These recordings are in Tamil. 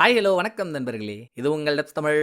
ஹாய் ஹலோ வணக்கம் நண்பர்களே, இது உங்கள் டப்ஸ் தமிழ்.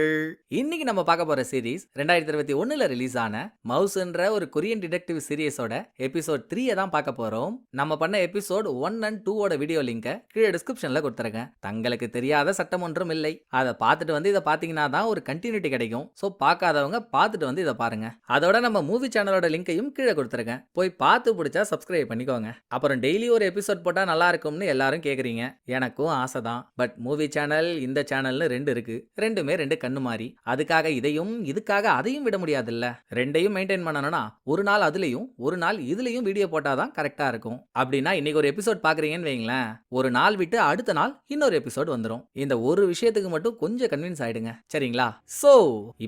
இன்னைக்கு நம்ம பார்க்க போற சீரிஸ் 2021ல ரிலீஸ் ஆன மவுஸ்ன்ற ஒரு கொரியன் டிடெக்டிவ் சீரிஸோட எபிசோட் 3 தான் பார்க்க போறோம். நம்ம பண்ண எபிசோட் 1 and 2 ஓட வீடியோ லிங்கை கீழே டிஸ்கிரிப்ஷன்ல கொடுத்துருக்கேன். தங்களுக்கு தெரியாத சட்டம் ஒன்றும் இல்லை. அதை பார்த்துட்டு வந்து இதை பார்த்தீங்கன்னா தான் ஒரு கண்டினியூட்டி கிடைக்கும். ஸோ பார்க்காதவங்க பார்த்துட்டு வந்து இதை பாருங்க. அதோட நம்ம மூவி சேனலோட லிங்கையும் கீழே கொடுத்துருக்கேன். போய் பார்த்து பிடிச்சா சப்ஸ்கிரைப் பண்ணிக்கோங்க. அப்புறம் டெய்லி ஒரு எபிசோட் போட்டா நல்லா இருக்கும்னு எல்லாரும் கேக்குறீங்க. எனக்கும் ஆசை தான். பட் மூவி சேனல் இந்த சேனல்னு 2 இருக்கு. ரெண்டுமே 2 கண்ணு மாதிரி. அதுக்காக இதையும் இதுக்காக அதையும் விட முடியாதுல்ல. ரெண்டையும் மெயின்டைன் பண்ணணும்னா ஒரு நாள் அதுலயும் ஒரு நாள் இதுலயும் வீடியோ போட்டாதான் கரெக்டா இருக்கும். அப்படின்னா இன்னைக்கு ஒரு எபிசோட் பாக்குறீங்கன்னு வைங்களேன், ஒரு நாள் விட்டு அடுத்த நாள் இன்னொரு எபிசோட் வந்துடும். இந்த ஒரு விஷயத்துக்கு மட்டும் கொஞ்சம் கன்வின்ஸ் ஆயிடுங்க, சரிங்களா? சோ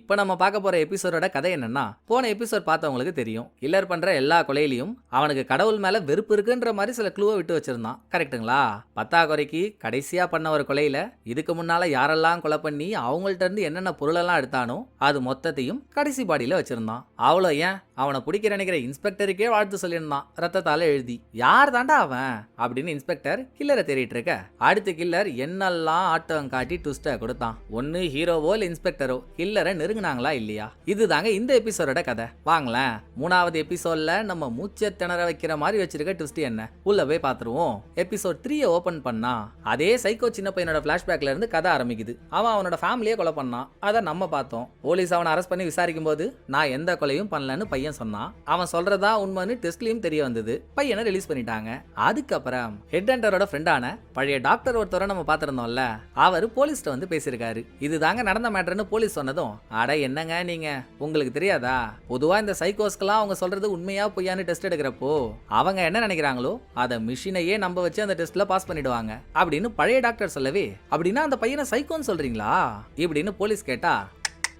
இப்போ நம்ம பார்க்க போற எபிசோடோட கதை என்னன்னா, போன எபிசோட் பார்த்தவங்களுக்கு தெரியும். கில்லர் பண்ற எல்லா கொலையிலையும் அவனுக்கு கடவுள் மேல வெறுப்பு இருக்குன்ற மாதிரி சில க்ளூவை விட்டு வச்சிருந்தான், கரெக்ட்டுங்களா? பத்தாக்குறைக்கு கடைசியா பண்ண ஒரு கொலையில இதுக்கு முன்னால யாரெல்லாம் கொலை பண்ணி அவங்கள்ட்ட இருந்து என்னென்ன பொருளெல்லாம் எடுத்தானோ அது மொத்தத்தையும் கடைசி பாடியில வச்சிருந்தான். அவ்வளோ ஏன், அவனை பிடிக்கிற நினைக்கிற இன்ஸ்பெக்டருக்கே வாழ்த்து சொல்லியிருந்தான் ரத்தத்தால எழுதி. யார் தாண்டா அவன் அப்படின்னு இன்ஸ்பெக்டர் கில்லரை தேடிட்டு இருக்க, அடுத்த கில்லர் என்னெல்லாம் ஆட்டம் காட்டி ட்விஸ்ட கொடுத்தான். ஒன்னு ஹீரோவோ இல்ல இன்ஸ்பெக்டரோ கில்லரை நெருங்கினாங்களா இல்லையா? இதுதாங்க இந்த எபிசோடோட கதை. வாங்களேன், 3வது எபிசோட்ல நம்ம மூச்சை திணற வைக்கிற மாதிரி வச்சிருக்க ட்விஸ்ட் என்ன, உள்ள போய் பார்த்துருவோம். எபிசோட் 3 ஓபன் பண்ணா அதே சைக்கோ சின்ன பையனோட பிளாஷ்பேக்ல இருந்து கதை ஆரம்பிக்குது. அவனோட ஃபேமிலியே கொலை பண்ணான். அதை நம்ம பார்த்தோம். போலீஸ் அவனை அரெஸ்ட் பண்ணி விசாரிக்கும் போது நான் எந்த கொலையும் பண்ணலன்னு பையன் சொன்னான். அவன் சொல்றதா உண்மைன்னு டெஸ்ட்லயும் தெரிய வந்தது. பையனை ரிலீஸ் பண்ணிட்டாங்க. அதுக்கப்புறம் ஹெட் ஹண்டரோட ஃப்ரெண்டான பழைய டாக்டர் ஒருத்தரை நம்ம பார்த்திருந்தோம்ல, அவர் போலீஸ்ட்ட வந்து பேசியிருக்காரு. இதுதாங்க நடந்த மேட்டர்னு போலீஸ் சொன்னதும், அட என்னங்க நீங்க, உங்களுக்கு தெரியாதா? பொதுவா இந்த சைக்கோஸ்க்கெல்லாம் அவங்க சொல்றது உண்மையா பொய்யான்னு டெஸ்ட் எடுக்கிறப்போ அவங்க என்ன நினைக்கிறாங்களோ அதை மிஷினையே நம்ப வச்சு அந்த டெஸ்ட்ல பாஸ் பண்ணிடுவாங்க அப்படின்னு பழைய டாக்டர் சொல்லவே, அப்படின்னா அந்த பையனை சைக்கோன்னு சொல்றீங்களா இப்படின்னு போலீஸ் கேட்டா,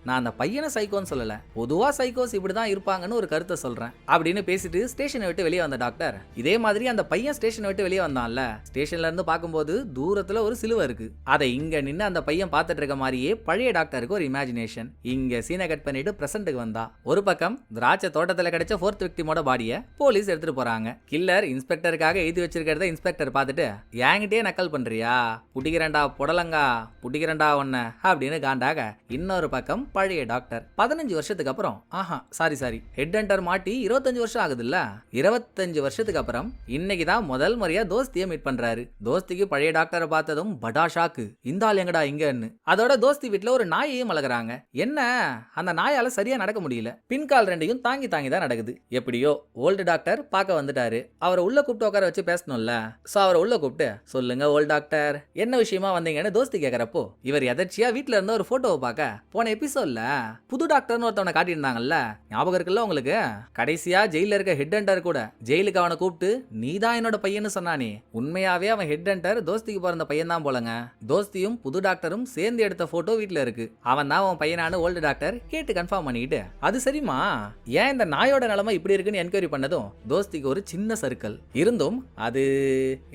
நான் அந்த பையனை சைக்கோன்னு சொல்லல, பொதுவா சைக்கோஸ் இப்படிதான் இருப்பாங்கன்னு ஒரு கருத்தை சொல்றேன் அப்படின்னு பேசிட்டு ஸ்டேஷனை விட்டு வெளியே வந்த டாக்டர், இதே மாதிரி அந்த பையன் ஸ்டேஷனை விட்டு வெளியே வந்தான்ல, ஸ்டேஷன்ல இருந்து பார்க்கும்போது தூரத்துல ஒரு சிலுவை இருக்கு. அதை இங்க நின்று அந்த பையன் பார்த்துட்டு இருக்க மாதிரியே பழைய டாக்டருக்கு ஒரு இமேஜினேஷன். இங்க சீனை கட் பண்ணிட்டு பிரசன்ட்டுக்கு வந்தா, ஒரு பக்கம் திராட்சை தோட்டத்துல கிடைச்ச 4th விக்டிமோட பாடியை போலீஸ் எடுத்துட்டு போறாங்க. கில்லர் இன்ஸ்பெக்டருக்காக எழுதி வச்சிருக்கிறத இன்ஸ்பெக்டர் பார்த்துட்டு, என்கிட்டயே நக்கல் பண்றியா, புடிக்கிறேன்டா புடலங்கா, புடிக்கிறேன்டா ஒன்ன அப்படின்னு காண்டாக. இன்னொரு பக்கம் பழைய டாக்டர் 15 வருஷத்துக்கு அப்புறம், சாரி ஹெட் ஹண்டர் மாட்டி 25 வருஷம் ஆகுதுல்ல, 25 வருஷத்துக்கு அப்புறம் இன்னைக்கு தான் முதல் முறையா தோஸ்தியை மீட் பண்றாரு. தோஸ்திக்கு பழைய டாக்டரை பார்த்ததும் படா ஷாக்கு, இந்த ஆள் எங்கடா இங்கன்னு. அதோட தோஸ்தி வீட்டுல ஒரு நாயையும் வளர்க்குறாங்க. என்ன, அந்த நாயால சரியா நடக்க முடியல, பின்கால் ரெண்டையும் தாங்கி தாங்கி தான் நடக்குது. எப்படியோ ஓல்டு டாக்டர் பார்க்க வந்துட்டாரு. அவரை உள்ள கூப்பிட்டு உட்கார வச்சு பேசணும்ல. சோ அவரை உள்ள கூப்பிட்டு, சொல்லுங்க ஓல்டு டாக்டர், என்ன விஷயமா வந்தீங்கன்னு தோஸ்தி கேட்கறப்போ, இவர் எதர்ச்சியா வீட்டுல இருந்த ஒரு போட்டோவை பார்க்க, போன எபிசோட்ல புது டாக்டர்னு ஒருத்தவனை காட்டியிருந்தாங்கல்ல, ஞாபகம் இருக்குல்ல உங்களுக்கு? கடைசியா ஜெயில இருக்க ஹெட் ஹண்டர் கூட ஜெயிலுக்கு அவனை கூப்பிட்டு, நீதான் என்னோட பையன்னு சொன்னானே, உண்மையாவே அவன் ஹெட் ஹண்டர் தோஸ்திக்கு பிறந்த பையன் தான் போலங்க. தோஸ்தியும் புது டாக்டரும் சேர்ந்து எடுத்த போட்டோ வீட்டுல இருக்கு. அவன் தான் அவன் பையனான ஓல்டு டாக்டர் கேட்டு கன்ஃபார்ம் பண்ணிட்டு, அது சரிமா, ஏன் இந்த நாயோட நிலைமை இப்படி இருக்குன்னு என்கொயரி பண்ணதும் தோஸ்திக்கு ஒரு சின்ன சர்க்கிள் இருந்தும், அது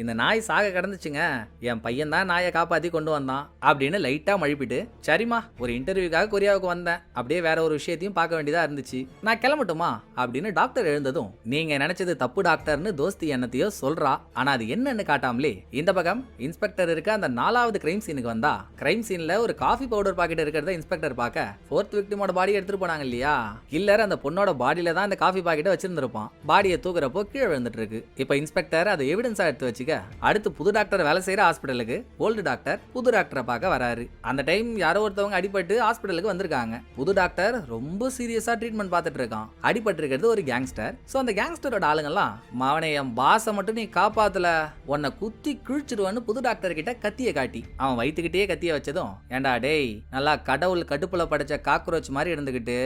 இந்த நாய் சாக கிடந்துச்சுங்க, என் பையன் தான் நாயை காப்பாத்தி கொண்டு வந்தான் அப்படின்னு லைட்டா மழுப்பிட்டு, சரிமா ஒரு இன்டர்வியூக்காக கொரியாவுக்கு வந்தேன், அப்படியே வேற ஒரு விஷயத்தையும் பார்க்க வேண்டியதா இருந்துச்சு, நான் கிளம்பட்டுமா அப்படின்னு டாக்டர் எழுந்ததும், நீங்க நினைச்சது தப்பு டாக்டர்னு தோஸ்தி என்னத்தையோ சொல்றா. ஆனா அது என்னன்னு காட்டாமலே இந்த பக்கம் இன்ஸ்பெக்டர் இருக்க அந்த 4வது கிரைம் சீனுக்கு வந்தா, கிரைம் சீன்ல ஒரு காஃபி பவுடர் பாக்கெட் இருக்கிறத இன்ஸ்பெக்டர் பார்க்க, 4th விக்டிமோட பாடி எடுத்துட்டு போனாங்க இல்லையா, கில்லர் அந்த பொண்ணோட பாடியில தான் அந்த காஃபி பாக்கெட்டை வச்சிருந்திருப்பான். பாடியை தூக்குறப்போ கீழே விழுந்துட்டு இருக்கு. இப்ப இன்ஸ்பெக்டர் அதை எவிடன்ஸா எடுத்து வச்சுக்க, அடுத்து புது டாக்டர் வேலை செய்யற ஹாஸ்பிட்டலுக்கு ஓல்டு டாக்டர் புது டாக்டரை பார்க்க வராரு. அந்த டைம் யாரோ ஒருத்தவங்க அடிபட்டு ஹாஸ்பிட்டலுக்கு வந்திருக்காங்க. புது டாக்டர் ரொம்ப சீரியஸா ட்ரீட்மெண்ட் பார்த்துட்டு இருக்கான். அடிபட்டு இருக்கிறது ஒரு கேங்ஸ்டர். சோ அந்த கேங்ஸ்டரோட ஆளுங்கெல்லாம், மாவனே என் பாச மட்டும் நீ காப்பாத்தல, உன்னை குத்தி கிழிச்சிடுவான்னு புது டாக்டர் கிட்ட கத்திய காட்டி, அவன் வயிற்றுக்கிட்டே கத்திய வச்சதும், ஏண்டா டேய், நல்லா கடவுள் கடுப்புல படைச்ச காக்ரோச் மாதிரி இருந்துகிட்டு,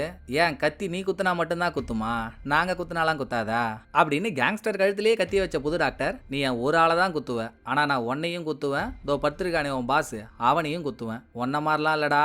ஏன் கத்தி நீ குத்துனா மட்டும்தான் குத்துமா, நாங்க குத்துனாலாம் குத்தாதா அப்படின்னு கேங்ஸ்டர் கழுத்திலேயே கத்திய வச்ச புது டாக்டர், நீ என் ஒரு ஆளை தான் குத்துவ, ஆனா நான் உன்னையும் குத்துவேன், தோ பத்திரிக்கானே உன் பாஸ் அவனையும் குத்துவேன், ஒன்ன மாதிரிலாம் இல்லடா,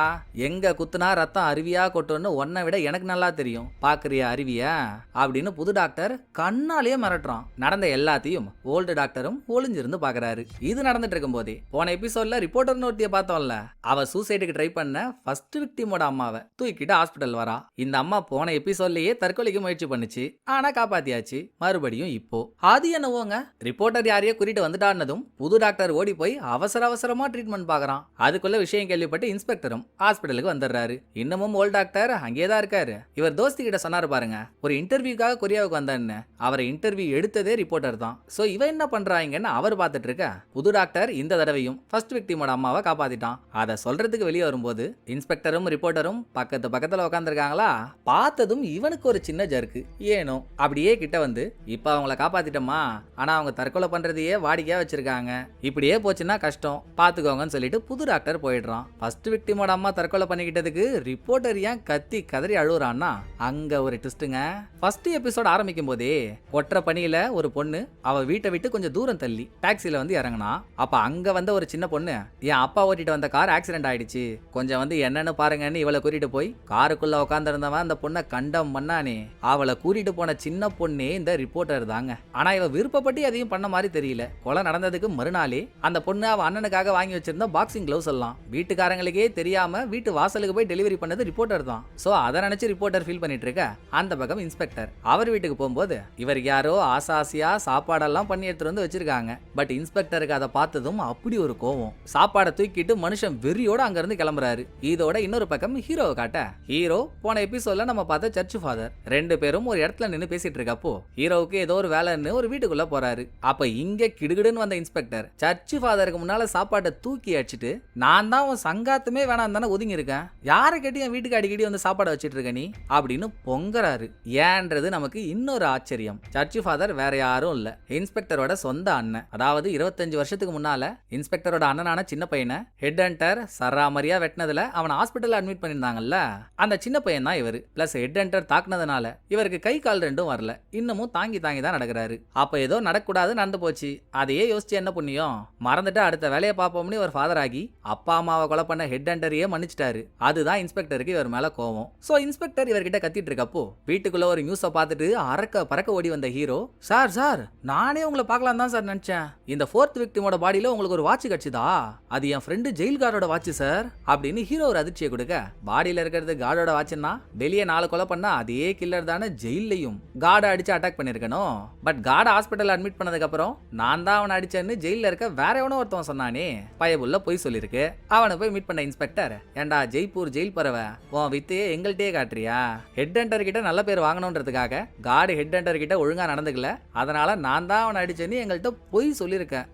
எங்க குத்துனா ரத்தம் அருவியா கொட்டுன்னு உன்னை விட எனக்கு நல்லா தெரியும், பாக்குறியா அருவியா அப்படின்னு புது டாக்டர் கண்ணாலேயே மிரட்டுறான். நடந்த எல்லாத்தையும் ஓல்டு டாக்டரும் ஒளிஞ்சிருந்து பாக்குறாரு. இது நடந்துட்டு இருக்கும் போதே போன எபிசோட்ல ரிப்போர்ட்டர் ஒருத்திய பார்த்தோம்ல, அவ சூசைடுக்கு ட்ரை பண்ண ஃபர்ஸ்ட் விக்டிமோட அம்மாவை தூக்கிட்டு ஹாஸ்பிட்டல் வரா. இந்த அம்மா போன எபிசோட்லயே தற்கொலைக்கு முயற்சி பண்ணுச்சு, ஆனா காப்பாத்தியாச்சு. மறுபடியும் இப்போ அது என்னவோங்க, ரிப்போர்ட்டர் யாரையோ குறிட்டு வந்துட்டானதும் புது டாக்டர் ஓடி போய் அவசரமா ட்ரீட்மெண்ட் பாக்குறான். அதுக்குள்ள விஷயம் கேள்விப்பட்டு இன்ஸ்பெக்டரும் ஹாஸ்பிட்டலுக்கு வந்துடுறாரு. இன்னமும் ஓல்டு டாக்டர் அங்கேதான் இருக்காரு. இவர் தோஸ்தி கிட்ட சொன்னாரு பாருங்க, ஒரு இன்டர்வியூக்காக கொரியாவுக்கு வந்தான்னு. அவரை இன்டர்வியூ எடுத்ததே ரிப்போர்ட்டர் தான். சோ இவன் என்ன பண்றாங்கன்னு அவர் பார்த்துட்டு இருக்க, புது டாக்டர் இந்த தடவையும் ஃபர்ஸ்ட் விக்டிமோட அம்மாவை காப்பாத்திட்டான். அதை சொல்றதுக்கு வெளியே வரும்போது இன்ஸ்பெக்டரும் ரிப்போர்ட்டரும் பக்கத்துல உட்காந்துருக்காங்களா. பார்த்ததும் இவனுக்கு ஒரு சின்ன ஜர்க்கு. ஏனோ அப்படியே கிட்ட வந்து, இப்ப அவங்கள காப்பாத்திட்டோமா, ஆனா அவங்க தற்கொலை பண்றதையே வாடிக்கையா வச்சிருக்காங்க, இப்படியே போச்சுன்னா கஷ்டம் பாத்துக்கோங்கன்னு சொல்லிட்டு புது டாக்டர் போயிடுறான். ஃபர்ஸ்ட் விக்டிமோட அம்மா தற்கொலை பண்ணிக்கிட்டதுக்கு ரிப்போர்ட்டர் ஏன் கத்தி கதறி அழுகுறான்னா, அங்க ஒரு ட்விஸ்டுங்க. ஃபர்ஸ்ட் எபிசோட் ஆரம்பிக்கும் போதே கொற்ற பணியில ஒரு பொண்ணு அவ வீட்டை விட்டு கொஞ்சம் தூரம் தள்ளி டாக்ஸில வந்து இறங்கினா. அப்ப அங்க வந்த ஒரு சின்ன பொண்ணு, என் அப்பா ஓட்டிட்டு வந்த கார் ஆக்சிடென்ட் ஆயிடுச்சு, கொஞ்சம் வந்து என்னன்னு பாருங்கன்னு இவளை கூட்டிட்டு போய் காருக்குள்ள உட்கார்ந்து இருந்தவன் அந்த பொண்ணை கண்டம் பண்ணானே. அவளை கூட்டிட்டு போன சின்ன பொண்ணே இந்த ரிப்போர்ட்டர் தாங்க. ஆனா இவ விருப்பப்பட்டு எதையும் பண்ண மாதிரி தெரியல. கொலை நடந்ததுக்கு மறுநாளே அந்த பொண்ணு அவ அண்ணனுக்காக வாங்கி வச்சிருந்த பாக்ஸிங் கிளவுஸ் எல்லாம் வீட்டுக்காரங்களுக்கே தெரியாம வீட்டு வாசலுக்கு போய் டெலிவரி பண்ணது ரிப்போர்ட்டர் தான். சோ அதை நினைச்சு ரிப்போர்ட்டர் ஃபீல் பண்ணிட்டு இருக்க, அந்த பக்கம் இன்ஸ்பெக்டர் அவர் வீட்டுக்கு போகும்போது இவருக்கு யாரோ ஆசாசியா சாப்பாடெல்லாம் பண்ணி எடுத்துட்டு வந்து வச்சிருக்காங்க. பட் இன்ஸ்பெக்டருக்கு அதை பார்த்ததும் அப்படி ஒரு கோவம், சாப்பாடை தூக்கிட்டு மனுஷன் வெறியோட அங்க இருந்து கிளம்புறாரு. இதோட இன்னொரு பக்கம் ஹீரோவை காட்ட, ஹீரோ போன எபிசோட்ல நம்ம பார்த்த சர்ச் ஃபாதர் ரெண்டு பேரும் ஒரு இடத்துல நின்று பேசிட்டு இருக்கப்போ ஹீரோவுக்கு ஏதோ ஒரு வேலைன்னு ஒரு வீட்டுக்குள்ள போறாரு. அப்ப இங்க கிடுகிடுன்னு வந்த இன்ஸ்பெக்டர் சர்ச் ஃபாதருக்கு முன்னால சாப்பாட்டை தூக்கி அடிச்சிட்டு, நான் தான் உன் சங்காத்தமே வேணாம் தானே ஒதுங்கி இருக்கேன், யாரை கேட்டு என் வீட்டுக்கு அடிக்கடி வந்து சாப்பாடை வச்சிட்டு இருக்க நீ அப்படின்னு பொங்கறாரு. ஏன்றது நமக்கு இன்னொரு ஆச்சரியம். சர்ச் ஃபாதர் வேற யாரும் இல்ல, இன்ஸ்பெக்டரோட சொந்த அண்ணன். அதாவது 25 வருஷத்துக்கு முன்னால இன்ஸ்பெக்டரோட அண்ணனான சின்ன பையனை ஹெட் ஹண்டர் சராமரியா வெட்டினதுல அவனை ஹாஸ்பிட்டல் அட்மிட் பண்ணிருந்தாங்கல்ல, அந்த சின்ன பையன் தான் இவரு. பிளஸ் ஹெட் ஹண்டர் தாக்குனதுனால இவருக்கு கை கால் ரெண்டும் வரல, இன்னமும் தாங்கி தான் நடக்கிறாரு. அப்ப ஏதோ நடக்கூடாது நடந்து போச்சு, அதையே யோசிச்சு என்ன புண்ணியம், மறந்துட்டு அடுத்த வேலையை பார்ப்போம்னு இவர் ஃபாதர் ஆகி அப்பா அம்மாவை கொலை பண்ண ஹெட் ஹண்டரையே மன்னிச்சிட்டாரு. அதுதான் இன்ஸ்பெக்டருக்கு இவர் மேல கோவம். சோ இன்ஸ்பெக்டர் இவர்கிட்ட கத்திட்டு இருக்கப்போ வீட்டுக்குள்ள ஒரு நியூஸை பார்த்துட்டு அரக்க பறக்க ஓடி வந்த ஹீரோ, சார் நானே உங்களை பார்க்கலாம் தான் சார் நினைச்சேன், இந்த ஃபோர்த் விக்டிமோட பாடியில உங்களுக்கு ஒரு வாட்ச் கிடைச்சதா, அது என் ஃப்ரெண்டு ஜெயில் கார்டோட வாட்ச் சார் அப்படின்னு ஹீரோ ஒரு அதிர்ச்சியை கொடுக்க, பாடியில இருக்கிறது கார்டோட வாட்ச்னா வெளியே 4 கொலை பண்ணா அதே கில்லர் தானே ஜெயிலையும் கார்டை அடிச்சு அட்டாக் பண்ணிருக்கணும். பட் கார்டை ஹாஸ்பிட்டல் அட்மிட் பண்ணதுக்கு அப்புறம் நான் தான் அவனை அடிச்சேன்னு ஜெயில இருக்க வேற எவனோ ஒருத்தவன் சொன்னானே, பயபுள்ள போய் சொல்லிருக்கு. அவனை போய் மீட் பண்ண இன்ஸ்பெக்டர், ஏண்டா ஜெய்ப்பூர் ஜெயில் பறவை உன் வித்தையே எங்கள்கிட்டயே காட்டுறியா, ஹெட் ஹண்டர் கிட்ட நல்ல பேர் வாங்கணும்ன்றதுக்காக கார்டு ஹெட் ஹண்டர் கிட்ட ஒழுங்கா நடந்துக்கல, அதனால நான் தான் அவனை அடிச்சேன்னு எங்கள்கிட்ட போய் சொல்லியிருக்கேன்.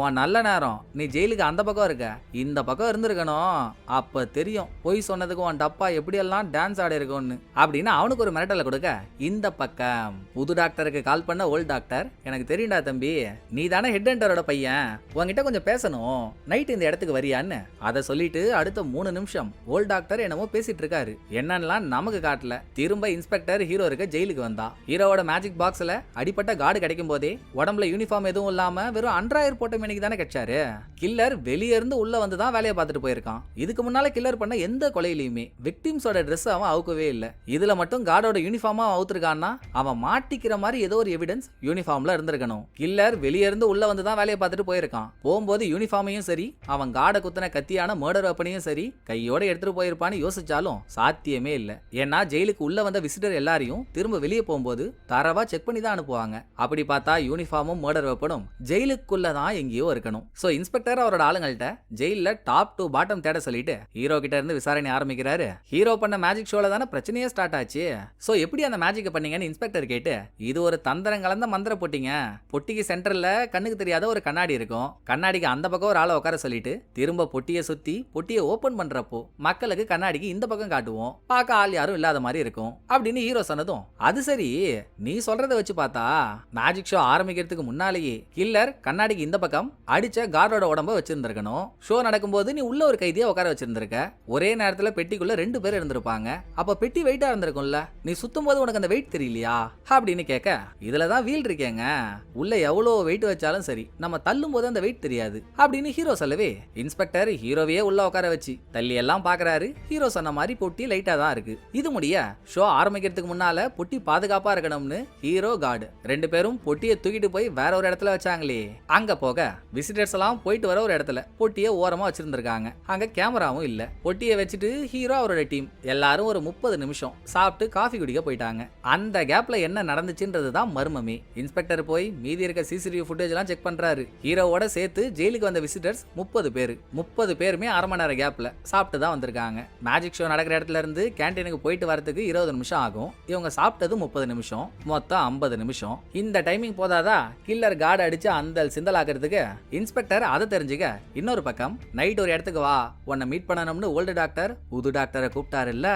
உன் நல்ல நேரம் நீ ஜெயிலுக்கு அந்த பக்கம் இருக்க, இந்த பக்கம் இருந்திருக்கணும், அப்ப தெரியும் போய் சொன்னதுக்கு உன் டப்பா எப்படியெல்லாம் டான்ஸ் ஆடி இருக்கும்னு அப்படின்னு அவனுக்கு ஒரு மிரட்டலை கொடுக்க, இந்த பக்கம் புது டாக்டருக்கு கால் பண்ண ஓல்டு டாக்டர், எனக்கு தெரியும்டா தம்பி, நீ தானே ஹெட் ஹண்டரோட பையன், உன்கிட்ட கொஞ்சம் பேசணும், நைட் இந்த இடத்துக்கு வரியான்னு. அதை சொல்லிட்டு அடுத்த 3 நிமிஷம் ஓல்டு டாக்டர் என்னமோ பேசிட்டு இருக்காரு, என்னன்னா நமக்கு காட்டல. திரும்ப இன்ஸ்பெக்டர் ஹீரோ இருக்க ஜெயிலுக்கு வந்தா, ஹீரோவோட மேஜிக் பாக்ஸ்ல அடிப்பட்ட கார்டு கிடைக்கும் போதே உடம்புல யூனிஃபார்ம் எதுவும் இல்லாம வெறும் அண்டர்வயர் போட்ட மேனிக்கு தானே கிடைச்சாரு. கில்லர் வெளியே இருந்து உள்ள வந்து தான் வேலையை பார்த்துட்டு போயிருக்கான். இதுக்கு முன்னால கில்லர் பண்ண எந்த கொலையிலுமே விக்டிம்ஸோட ட்ரெஸ் அவன் அவுக்கவே இல்ல. இதுல மட்டும் கார்டோட யூனிஃபார்மா அவுத்துருக்கான்னா அவன் மாட்டிக்கிற மாதிரி ஏதோ ஒரு எவிடன்ஸ் யூனிஃபார்ம்ல இருந்திருக்கணும். கில்லர் வெளியே இருந்து உள்ள வந்து தான் வேலையை பார்த்துட்டு போயிருக்கான். போகும்போது யூனிஃபார்மையும் சரி அவன் கார்டை குத்தின கத்தியான மர்டர் வெப்பனையும் சரி கையோட எடுத்துட்டு போயிருப்பான்னு யோசிச்சாலும் சாத்தியமே இல்ல. ஏன்னா ஜெயிலுக்கு உள்ள வந்த விசிட்டர் எல்லாரையும் திரும்ப வெளியே போகும்போது தரவா செக் பண்ணி தான் அனுப்புவாங்க. அப்படி பார்த்தா யூனிஃபார்மும் மர்டர் வெப்பனும் ஜெயிலுக்குள்ள தான் எங்கேயோ இருக்கணும். சோ இன்ஸ்பெக்டர் அவரோட ஆளுங்கள்ட்ட ஜெயில டாப் டு பாட்டம் தேட சொல்லிட்டு ஹீரோ கிட்ட இருந்து விசாரணை ஆரம்பிக்கிறாரு. ஹீரோ பண்ண மேஜிக் ஷோல தானே பிரச்சனையே ஸ்டார்ட் ஆச்சு. சோ எப்படி அந்த மேஜிக் பண்ணீங்கன்னு இன்ஸ்பெக்டர் கேட்டு, இது ஒரு தந்திரம் கலந்த மந்திர பொட்டிங்க, பொட்டிக்கு சென்டர்ல கண்ணுக்கு தெரியாத ஒரு கண்ணாடி இருக்கும், கண்ணாடிக்கு அந்த பக்கம் ஒரு ஆளை உட்கார சொல்லிட்டு திரும்ப பொட்டியை சுத்தி பொட்டியை ஓபன் பண்றப்போ மக்களுக்கு கண்ணாடிக்கு இந்த பக்கம் காட்டுவோம், பார்க்க ஆள் யாரும் இல்லாத மாதிரி இருக்கும் அப்படின்னு ஹீரோ சொன்னதும், அது சரி நீ சொல்றதை வச்சு பார்த்தா மேஜிக் ஷோ ஆரம்பிக்கிறதுக்கு முன்னாலேயே கில்லர் கண்ணாடிக்கு இந்த பக்கம் அடிச்ச கார்டோட உடம்ப வச்சிருந்திருக்கணும். ஷோ நடக்கும்போது நீ உள்ள ஒரு கைதியா உட்கார வச்சிருந்திருக்க, ஒரே நேரத்துல பெட்டிக்குள்ள 2 பேர் இருந்திருப்பாங்க, அப்ப பெட்டி வெயிட்டா இருந்திருக்கும்ல, நீ சுத்தும் போது உனக்கு அந்த வெயிட் தெரியலையா அப்படின்னு கேட்க, இதுலதான் வீல் இருக்கேங்க, உள்ள எவ்வளவு வெயிட் வச்சாலும் சரி நம்ம தள்ளும் போது அந்த வெயிட் தெரியாது அப்படின்னு ஹீரோ சொல்லவே இன்ஸ்பெக்டர் ஹீரோவையே உள்ள உட்கார வச்சு தள்ளி எல்லாம் பாக்குறாரு. ஹீரோ சொன்ன மாதிரி பொட்டி லைட்டா தான் இருக்கு. இது முடிய ஷோ ஆரம்பிக்கிறதுக்கு முன்னால பொட்டி பாதுகாப்பா இருக்கணும்னு ஹீரோ கார்டு 2 பேரும் பொட்டியை தூக்கிட்டு போய் வேற ஒரு இடத்துல வச்சாங்களே. அங்க போக விசிட்டர்ஸ் எல்லாம் போயிட்டு வர ஒரு இடத்துல பொட்டியை ஓரமா வச்சிருந்திருக்காங்க. அங்க கேமராவும் இல்ல. பொட்டியை வச்சுட்டு ஹீரோ அவரோட டீம் எல்லாரும் ஒரு 30 நிமிஷம் சாப்பிட்டு காஃபி குடிக்க போயிட்டாங்க. அந்த கேப்ல என்ன நடந்துச்சுன்றது தான் மர்மமே. இன்ஸ்பெக்டர் போய் மீதி இருக்க சிசிடிவி ஃபுட்டேஜ் எல்லாம் செக் பண்றாரு. ஹீரோவோட சேர்த்து ஜெயிலுக்கு வந்த விசிட்டர்ஸ் 30 பேருமே அரை மணி நேரம் கேப்ல சாப்பிட்டு தான் வந்திருக்காங்க. மேஜிக் ஷோ நடக்கிற இடத்துல இருந்து கேண்டீனுக்கு போயிட்டு வரதுக்கு 20 நிமிஷம் ஆகும். இவங்க சாப்பிட்டது 30 நிமிஷம், மொத்தம் 50 நிமிஷம். இந்த டைமிங் போதாதா கில்லர் கார்டு அடிச்சு அந்த சிந்தல் ஆக்கிறதுக்கு? இன்ஸ்பெக்டர் அதை தெரிஞ்சுக்க இன்னொரு பக்கம் நைட் ஒரு இடத்துக்கு வா, உன்னை மீட் பண்ணணும்னு ஓல்டு டாக்டர் புது டாக்டரை கூப்பிட்டாரு இல்ல.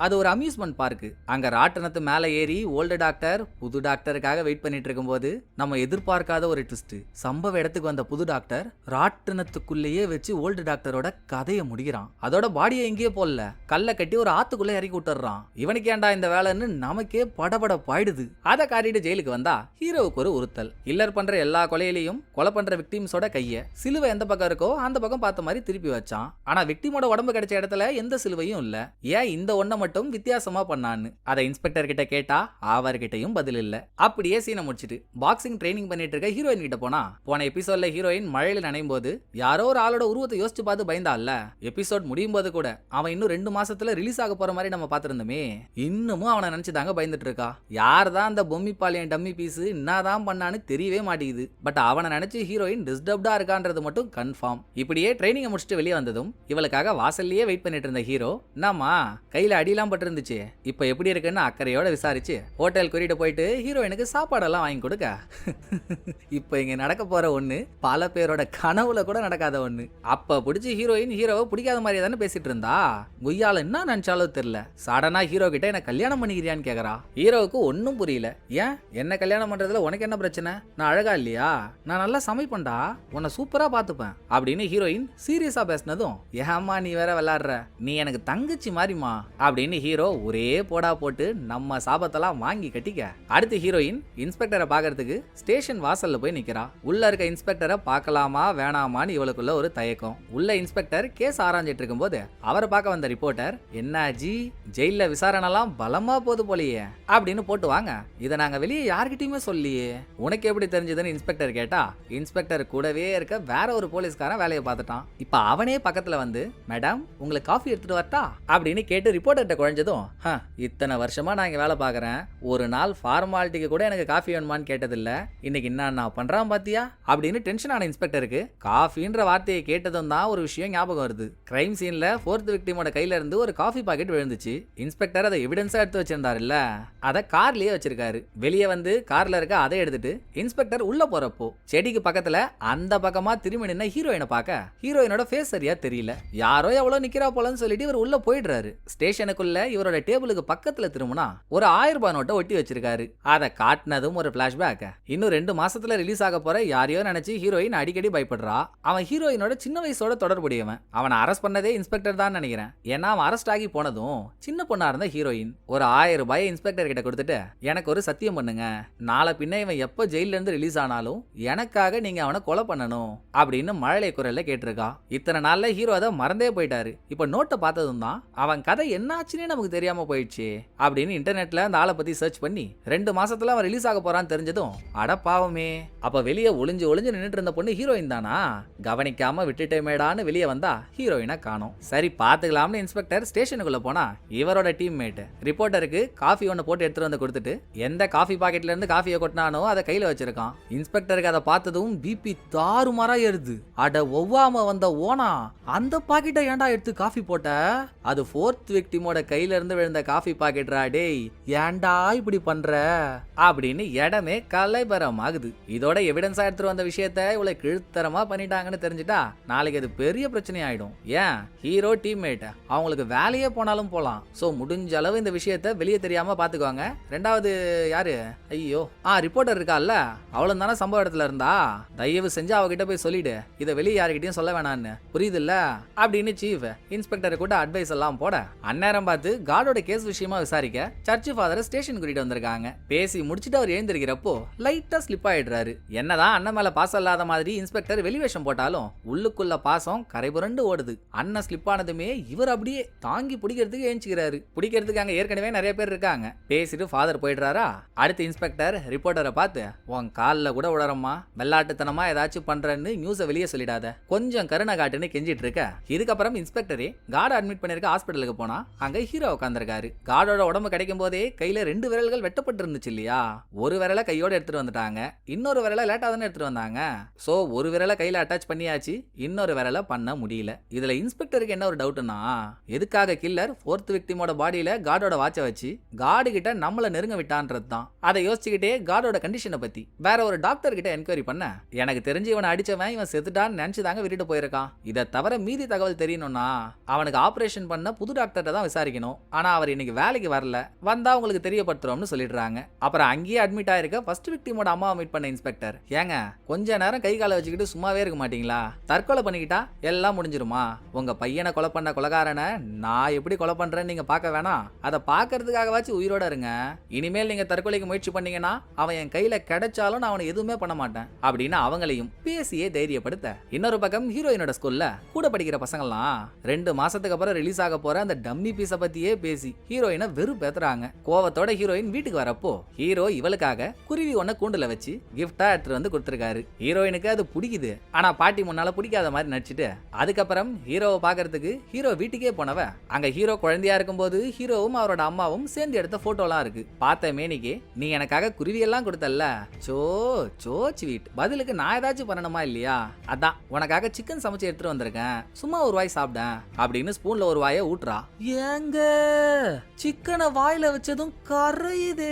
அது ஒரு அம்யூஸ்மெண்ட் பார்க்கு. அங்க ராட்டனத்து மேல ஏறி ஓல்டு டாக்டர் புது டாக்டருக்காக வெயிட் பண்ணிட்டு இருக்கும்போது நம்ம எதிர்பார்க்காத ஒரு ட்விஸ்ட். சம்பவ இடத்துக்கு வந்த புது டாக்டர் ராட்டனத்துக்குள்ளேயே வச்சு ஓல்டு டாக்டரோட கதையை முடிக்கிறான். அதோட பாடியை எங்கேயே போடல, கல்லை கட்டி ஒரு ஆத்துக்குள்ள இறக்கி விட்டுறான். இவனுக்கு ஏண்டா இந்த வேலைன்னு நமக்கே படபட பாயிடுது. அதை காட்டிட்டு ஜெயிலுக்கு வந்தா ஹீரோவுக்கு ஒரு உறுத்தல். கில்லர் பண்ற எல்லா கொலையிலையும் கொலை பண்ற விக்டிம்ஸோட கைய சிலுவை எந்த பக்கம் இருக்கோ அந்த பக்கம் பார்த்த மாதிரி திருப்பி வச்சான். ஆனா விக்டிமோட உடம்பு கிடைச்ச இடத்துல எந்த சிலுவையும் இல்ல. ஏன் இந்த ஒன்ன மட்டும் வித்தியாசமா பண்ணான்னு அதை இன்ஸ்பெக்டர் கிட்ட கேட்டா அவர்கிட்டயும் பதில் இல்ல. அப்படியே சீனை முடிச்சிட்டு பாக்ஸிங் ட்ரைனிங் பண்ணிட்டு இருக்க ஹீரோயின் கிட்ட போன எபிசோட்ல ஹீரோயின் மழையில நனையும் போது யாரோ ஒரு ஆளோட உருவத்தை யோசிச்சு பார்த்து பயந்தால. எபிசோட் முடியும் போது கூட அவன் இன்னும் 2 மாசத்துல ரிலீஸ் ஆக போற மாதிரி நம்ம பாத்திருந்தோமே. இன்னமும் அவனை நினைச்சுதாங்க பயந்துட்டு இருக்கா. யார் தான் அந்த பொம்மி பாலியன் டம்மி பீஸ் என்னதான் பண்ணான்னு தெரியவே மாட்டேங்குது. பட் அவனை நினைச்சு ஹீரோயின் டிஸ்டர்ப்டா இருக்கான்றது மட்டும் கன்ஃபார்ம். இப்படியே ட்ரைனிங் முடிச்சுட்டு வெளியே வந்ததும் இவளுக்காக வாசல்லையே வெயிட் பண்ணிட்டு இருந்த ஹீரோ, என்னம்மா கையில அடியெல்லாம் பட்டு இருந்துச்சு, இப்ப எப்படி இருக்குன்னு அக்கறையோட விசாரிச்சு ஹோட்டல் கூட்டிட்டு போயிட்டு ஹீரோயினுக்கு சாப்பாடெல்லாம் வாங்கி கொடுக்க. இப்ப இங்க நடக்க போற ஒண்ணு பல பேரோட கனவுல கூட நடக்காத ஒண்ணு. அப்ப பிடிச்சி ஹீரோயின் ஹீரோவை பிடிக்காத மாதிரி தானே பேசிட்டு இருந்தா. குய்யால என்ன நினைச்சாலும் தெரியல. சடனா ஹீரோ கிட்ட என்ன கல்யாணம் பண்ணிக்கிறியான்னு கேக்குறா. ஹீரோவுக்கு ஒன்னும் புரியல. ஏன் என்ன கல்யாணம் பண்றதுல உனக்கு என்ன பிரச்சனை? நான் அழகா இல்லையா? நான் நல்லா சமைப்பேன்டா, உன்னை சூப்பரா பாத்துப்பேன் அப்படின்னு ஹீரோயின் சீரியஸா பேசினதும், ஏமா நீ வேற விளையாடுற, நீ எனக்கு தங்கச்சி மாதிரிமா அப்படின்னு ஹீரோ ஒரே போடா போட்டு நம்ம சாபத்தெல்லாம் வாங்கி கட்டிக்க. அடுத்து ஹீரோயின் இன்ஸ்பெக்டரை பாக்குறதுக்கு ஸ்டேஷன் வாசல்ல போய் நிக்கிறா. உள்ள இருக்க இன்ஸ்பெக்டரை பார்க்கலாமா வேணாமான்னு இவளுக்குள்ள ஒரு தயக்கம். உள்ள இன்ஸ்பெக்டர் கேஸ் ஆராய்ஞ்சிட்டு இருக்கும்போது அவரை பார்க்க வந்த ரிப்போர்ட்டர், என்னாஜி ஜெயில விசாரணைலாம் பலமா போது போலியே அப்படின்னு போட்டு வாங்க, இதை நாங்க வெளியே யார்கிட்டயுமே சொல்லியே, உனக்கு எப்படி தெரிஞ்சதுன்னு இன்ஸ்பெக்டர் கேட்டா, இன்ஸ்பெக்டர் கூடவே இருக்க வேற ஒரு போலீஸ்காரன் வேலையை பார்த்துட்டான். இப்ப அவனே பக்கத்துல வந்து, மேடம் உங்களுக்கு காஃபி எடுத்துட்டு வரட்டா அப்படின்னு கேட்டு ரிப்போர்ட்டர்கிட்ட குழஞ்சதும், இத்தனை வருஷமா நான் இங்க வேலை பார்க்கறேன், ஒரு நாள் ஃபார்மாலிட்டிக்கு கூட எனக்கு காஃபி வேணுமான்னு கேட்டதில்ல, இன்னைக்கு என்ன பண்றான் பாத்தியா அப்படின்னு டென்ஷன் ஆன இன்ஸ்பெக்டருக்கு காஃபின்ற வார்த்தையை கேட்டதும் தான் ஒரு விஷயம் ஞாபகம் வருது. கிரைம் சீன்ல 4th விக்டிமோட கையில இருந்து ஒரு காஃபி பாக்கெட் விழுந்துச்சு. இன்ஸ்பெக்டர் அதை எவிடன்ஸா எடுத்து வச்சிருந்தாரு இல்ல, அதை கார்லயே வச்சிருக்காரு. வெளியே வந்து கார்ல இருக்க அதை எடுத்துட்டு இன்ஸ்பெக்டர் உள்ள போறப்போ செடிக்கு பக்கத்துல அந்த பக்கமா திரும்பி நின்ன ஹீரோயினை பார்க்க ஹீரோயினோட ஃபேஸ் சரியா தெரியல. யாரோ எவ்வளவு நிக்கிறா போலன்னு சொல்லிட்டு இவர் உள்ள போயிடுறாரு. ஸ்டேஷனுக்குள்ள இவரோட டேபிளுக்கு பக்கத்துல திரும்பினா ஒரு 1000 ரூபாய் நோட்டை ஒட்டி வச்சிருக்காரு. அதை காட்டினதும் ஒரு பிளாஷ்பேக். இன்னும் 2 மாசத்துல ரிலீஸ் ஆக போற யாரையோ நினைச்சு ஹீரோயின் அடிக்கடி பயப்படுறா. அவன் ஹீரோயினோட சின்ன வயசோட தொடர்புடையவன். அவனை அரெஸ்ட் பண்ணதே இன்ஸ்பெக்டர் தான் நினைக்கிறேன். ஏன்னா அவன் அரெஸ்ட் ஆகி போனதும் சின்ன பொண்ணா இருந்த ஹீரோயின் ஒரு 1000 ரூபாயை இன்ஸ்பெக்டர் கிட்ட கொடுத்துட்டு, எனக்கு ஒரு சத்தியம் பண்ணுங்க, நாளை பின்ன இவன் எப்ப ஜெயில இருந்து ரிலீஸ் ஆனாலும் எனக்காக நீங்க அவனை கொலை பண்ணணும் அப்படின்னு மழலை குரல்ல கேட்டிருக்கா. இத்தனை நாள்ல ஹீரோ அதை மறந்தே போயிட்டாரு. இப்ப நோட்டை பார்த்ததும் தான் அவன் கதை என்னாச்சுன்னே நமக்கு தெரியாம போயிடுச்சு அப்படின்னு இன்டர்நெட்ல அந்த ஆளை பத்தி சர்ச் பண்ணி 2 மாசத்துல அவன் ரிலீஸ் ஆக போறான்னு தெரிஞ்சதும், அட பாவமே, அப்ப வெளியே ஒளிஞ்சு நின்னுட்டு இருந்த பொண்ணு ஹீரோயின் தானா, கவனிக்காம விட்டுட்டேமேடான்னு வெளியே வந்தா ஹீரோயினை காணோம். சரி பாத்துக்கலாம்னு இன்ஸ்பெக்டர் ஸ்டேஷனுக்குள்ள போனா இவரோட டீம்மேட் ரிப்போர்ட்டருக்கு காஃபி ஒன்னு போட்டு எடுத்துட்டு வந்து கொடுத்துட்டு எந்த காஃபி பாக்கெட்ல இருந்து காஃபியை கொட்டினானோ அதை கையில வச்சிருக்கான். இன்ஸ்பெக்டருக்கு அதை பார்த்ததும் பிபி தாறுமாறா ஏறுது. அட ஒவ்வாம வந்த ஓனா, அந்த பாக்கெட்டை ஏன்டா எடுத்து காஃபி போட்ட? அது 4th விக்டிமோட கையில இருந்து விழுந்த காஃபி பாக்கெட்ரா, டேய் ஏன்டா இப்படி பண்ற அப்படின்னு இடமே கலைபரம் ஆகுது. இதோட எவிடன்ஸா எடுத்துட்டு வந்த விஷயத்த இவ்வளவு கிழுத்தரமா பண்ணிட்டாங்கன்னு தெரிஞ்சுட்டா நாளைக்கு அது பெரிய பிரச்சனை ஆயிடும். ஏன் ஹீரோ டீம்மேட் அவங்களுக்கு வேலையே போனாலும் போலாம். சோ முடிஞ்ச அளவு இந்த விஷயத்த வெளியே தெரியாம பாத்துக்குவாங்க. ரெண்டாவது யாரு, ஐயோ ரிப்போர்ட்டர் இருக்கால, அவளும் தானே சம்பவ இடத்துல இருந்தா, தயவு செஞ்சு அவகிட்ட போய் சொல்லிடு, இதை வெளியே யாருக்கிட்டையும் சொல்ல வேணான்னு, புரியுது இல்ல அப்படின்னு சீஃப் இன்ஸ்பெக்டர் கூட அட்வைஸ் எல்லாம் போட அந்நேரம் பார்த்து கார்டோட கேஸ் விஷயமா விசாரிக்க சர்ச் ஃபாதர் ஸ்டேஷன் கூட்டிட்டு வந்திருக்காங்க. பேசி முடிச்சுட்டு அவர் எழுந்திருக்கிறப்போ லைட்டா ஸ்லிப் ஆயிடுறாரு. என்னதான் அண்ணன் மேல பாசம் இல்லாத மாதிரி இன்ஸ்பெக்டர் வெளிவேஷம் போட்டாலும் உள்ளுக்குள்ள பாசம் கரைபுரண்டு ஓடுது. அண்ணன் ஸ்லிப் ஆனதுமே இவர் அப்படியே தாங்கி பிடிக்கிறதுக்கு ஏஞ்சிக்கிறாரு. பிடிக்கிறதுக்கு அங்க ஏற்கனவே நிறைய பேர் இருக்காங்க. பேசிட்டு ஃபாதர் போயிடுறாரா. அடுத்து இன்ஸ்பெக்டர் ரிப்போர்ட்டரை பார்த்து, உன் காலில் கூட உடறம்மா, வெள்ளாட்டுத்தனமா ஏதாச்சும் பண்றேன்னு நியூஸை வெளியே சொல்லிடாத, கொஞ்சம் கருணை காட்டுன்னு கெஞ்சிட்டு இருக்க. இதுக்கப்புறம் இன்ஸ்பெக்டரே கார்டை அட்மிட் பண்ணிருக்க ஹாஸ்பிட்டலுக்கு போனா அங்க ஹீரோ உட்காந்துருக்காரு. கார்டோட உடம்பு கிடைக்கும் போதே கையில 2 விரல்கள் வெட்டப்பட்டு இருந்துச்சு இல்லையா. ஒரு விரலை கையோட எடுத்துட்டு வந்துட்டாங்க, இன்னொரு விரலை லேட்டா தானே எடுத்துட்டு வந்தாங்க. சோ ஒரு விரலை கையில அட்டாச் பண்ணியாச்சு, இன்னொரு விரலை பண்ண முடியல. இதுல இன்ஸ்பெக்டருக்கு என்ன ஒரு டவுட்னா, எதுக்காக கில்லர் 4th விக்டிமோட பாடியில கார்டோட வாட்சை வச்சு கார்டு கிட்ட நம்மள நெருங்க விட்டான்றது தான். அதை யோசிச்சுக்கிட்டே கார்டோட கண்டிஷனை பத்தி வேற ஒரு டாக்டர் கிட்ட என்கொயரி பண்ண, எனக்கு தெரிஞ்சு இவனை அடிச்சவன் இவன் செத்துட்டான்னு நினைச்சுதாங்க விட்டுட்டு போயிருக்கான். இதை தவிர மீதி தகவல் தெரியணும்னா அவனுக்கு ஆபரேஷன் பண்ண புது டாக்டர் தான் விசாரிக்கணும். ஆனா அவர் இன்னைக்கு வேலைக்கு வரல, வந்தா உங்களுக்கு தெரியப்படுத்துறோம்னு சொல்லிடுறாங்க. அப்புறம் அங்கேயே அட்மிட் ஆயிருக்க ஃபர்ஸ்ட் விக்டிமோட அம்மாவை மீட் பண்ண இன்ஸ்பெக்டர், ஏங்க கொஞ்ச நேரம் கை காலை வச்சுக்கிட்டு சும்மாவே இருக்க மாட்டீங்களா, தற்கொலை பண்ணிக்கிட்டா எல்லாம் முடிஞ்சிருமா, உங்க பையனை கொலை பண்ண கொலைகாரனை நான் எப்படி கொலை பண்றேன்னு நீங்க பார்க்க வேணாம், அதை பார்க்கறதுக்காகவாச்சும் உயிரோட இருங்க. இனிமேல் நீங்க தற்கொலைக்கு முயற்சி பண்ணீங்கன்னா அவன் என் கையில கிடைச்சாலும் நான் அவனை எதுவுமே பண்ண மாட்டேன் அப்படின்னு அவங்களையும் பேசியே தைரியப்படுத்த, இன்னொரு பக்கம் ஹீரோயினோட ஸ்கூல்ல கூட படிக்கிற பசங்கள்லாம் 2 மாசத்துக்கு அப்புறம் ரிலீஸ் ஆக போற அந்த டம்மி பீஸை பத்தியே பேசி ஹீரோயினை வெறுப்பேத்துறாங்க. கோவத்தோட ஹீரோயின் வீட்டுக்கு வரப்போ ஹீரோ இவளுக்காக குருவி ஒன்ன கூண்டுல வச்சு கிஃப்டா எடுத்துட்டு வந்து கொடுத்திருக்காரு. ஹீரோயினுக்கு அது பிடிக்குது, ஆனா பாட்டி முன்னால பிடிக்காத மாதிரி நடிச்சிட்டு அதுக்கப்புறம் ஹீரோவை பாக்குறதுக்கு ஹீரோ வீட்டுக்கே போனவ அங்க ஹீரோ குழந்தையா இருக்கும்போது ஹீரோவும் அவரோட அம்மாவும் சேர்ந்து எடுத்த போட்டோலாம் இருக்கு. பார்த்த மேனிக்கு, நீ எனக்காக குருவி எல்லாம் கொடுத்தல்ல, சோ சோ ஸ்வீட், பதிலுக்கு நான் ஏதாச்சும் பண்ணணுமா இல்லையா, அதான் உனக்காக சிக்கன் சமைச்சு எடுத்துட்டு வந்திருக்கேன், சும்மா ஒரு வாய் சாப்பிட்டேன் அப்படின்னு ஸ்பூன்ல ஒரு வாயை ஊட்டுறா. ஏங்க சிக்கனை வாயில வச்சதும் கரையுது.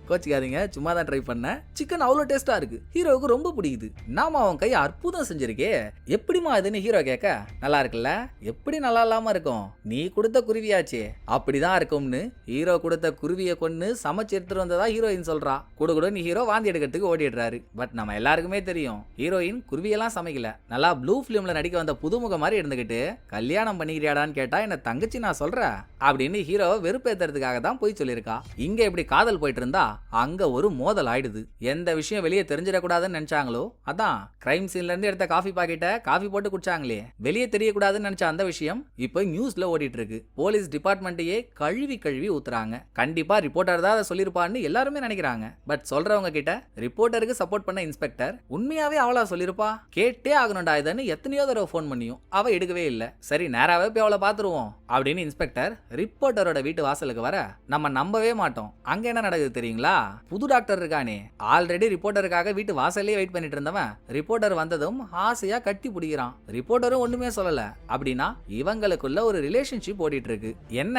கோச்சிக்காதீங்க, சும்மா தான் ட்ரை பண்ணேன். சிக்கன் அவ்வளோ டேஸ்டா இருக்கு, ஹீரோவுக்கு ரொம்ப பிடிக்குது. நாம அவன் கை அற்புதம் செஞ்சிருக்கே, எப்படிமா இதுன்னு ஹீரோ கேட்க, நல்லா இருக்குல்ல, எப்படி நல்லா இல்லாம இருக்கும், நீ கொடுத்த குருவியாச்சே அப்படிதான் இருக்கும்னு ஹீரோ கொடுத்த குருவியை கொண்டு சமைச்சு எடுத்துட்டு வந்ததா ஹீரோயின் சொல்றா. குடுகுடுன்னு ஹீரோ வாந்தி எடுக்கிறதுக்கு ஓடிடுறாரு. பட் நம்ம எல்லாருக்குமே தெரியும் ஹீரோயின் குருவியெல்லாம் சமைக்கல, நல்லா ப்ளூ ஃபிலிம்ல நடிக்க வந்த புதுமுக மாதிரி இருந்துகிட்டு கல்யாணம் பண்ணிக்கிறியாடான்னு கேட்டா என்ன தங்கச்சி நான் சொல்றேன் அப்படின்னு ஹீரோவை வெறுப்பேத்துறதுக்காக தான் போய் சொல்லியிருக்கா. இங்க இப்படி காதல் போயிட்டு இருந்தா அங்க ஒரு மோதல் ஆயிடுது. எந்த விஷயம் வெளியே தெரிஞ்சிடக்கூடாதுன்னு நினைச்சாங்களோ, அதான் கிரைம் சீன்ல இருந்து எடுத்த காஃபி பாக்கெட்டை காஃபி போட்டு குடிச்சாங்களே, வெளியே தெரியக்கூடாதுன்னு நினைச்ச அந்த விஷயம் இப்ப நியூஸ்ல ஓடிட்டு இருக்கு. போலீஸ் டிபார்ட்மெண்ட்டையே கழுவி கழுவி ஊத்துறாங்க. கண்டிப்பா ரிப்போர்ட்டர் தான் அதை சொல்லிருப்பான்னு எல்லாருமே நினைக்கிறாங்க. பட் சொல்றவங்க கிட்ட ரிப்போர்ட்டருக்கு சப்போர்ட் பண்ண இன்ஸ்பெக்டர் உண்மையாவே அவளா சொல்லிருப்பா, கேட்டே ஆகணும்டா இதுன்னு எத்தனையோ தடவை போன் பண்ணியும் அவ எடுக்கவே இல்ல. சரி நேராவே போய் அவளை பாத்துருவோம் அப்படின்னு இன்ஸ்பெக்டர் ரிப்போர்ட்டரோட வீட்டு வாசலுக்கு வர, நம்ம நம்பவே மாட்டோம். அங்க என்ன நடக்குது தெரியுங்களா, புது டாக்டர் இருக்கானே, ஆல்ரெடி ரிப்போர்ட்டருக்காக வீட்டு வாசல்லே வெயிட் பண்ணிட்டு இருந்தவன் ரிப்போர்ட்டர் வந்ததும் ஆசையா கட்டி பிடிக்கிறான். ரிப்போர்ட்டரும் ஒண்ணுமே சொல்லல. அப்படின்னா இவங்களுக்குள்ள ஒரு ரிலேஷன்ஷிப் ஓடிட்டு இருக்கு. என்ன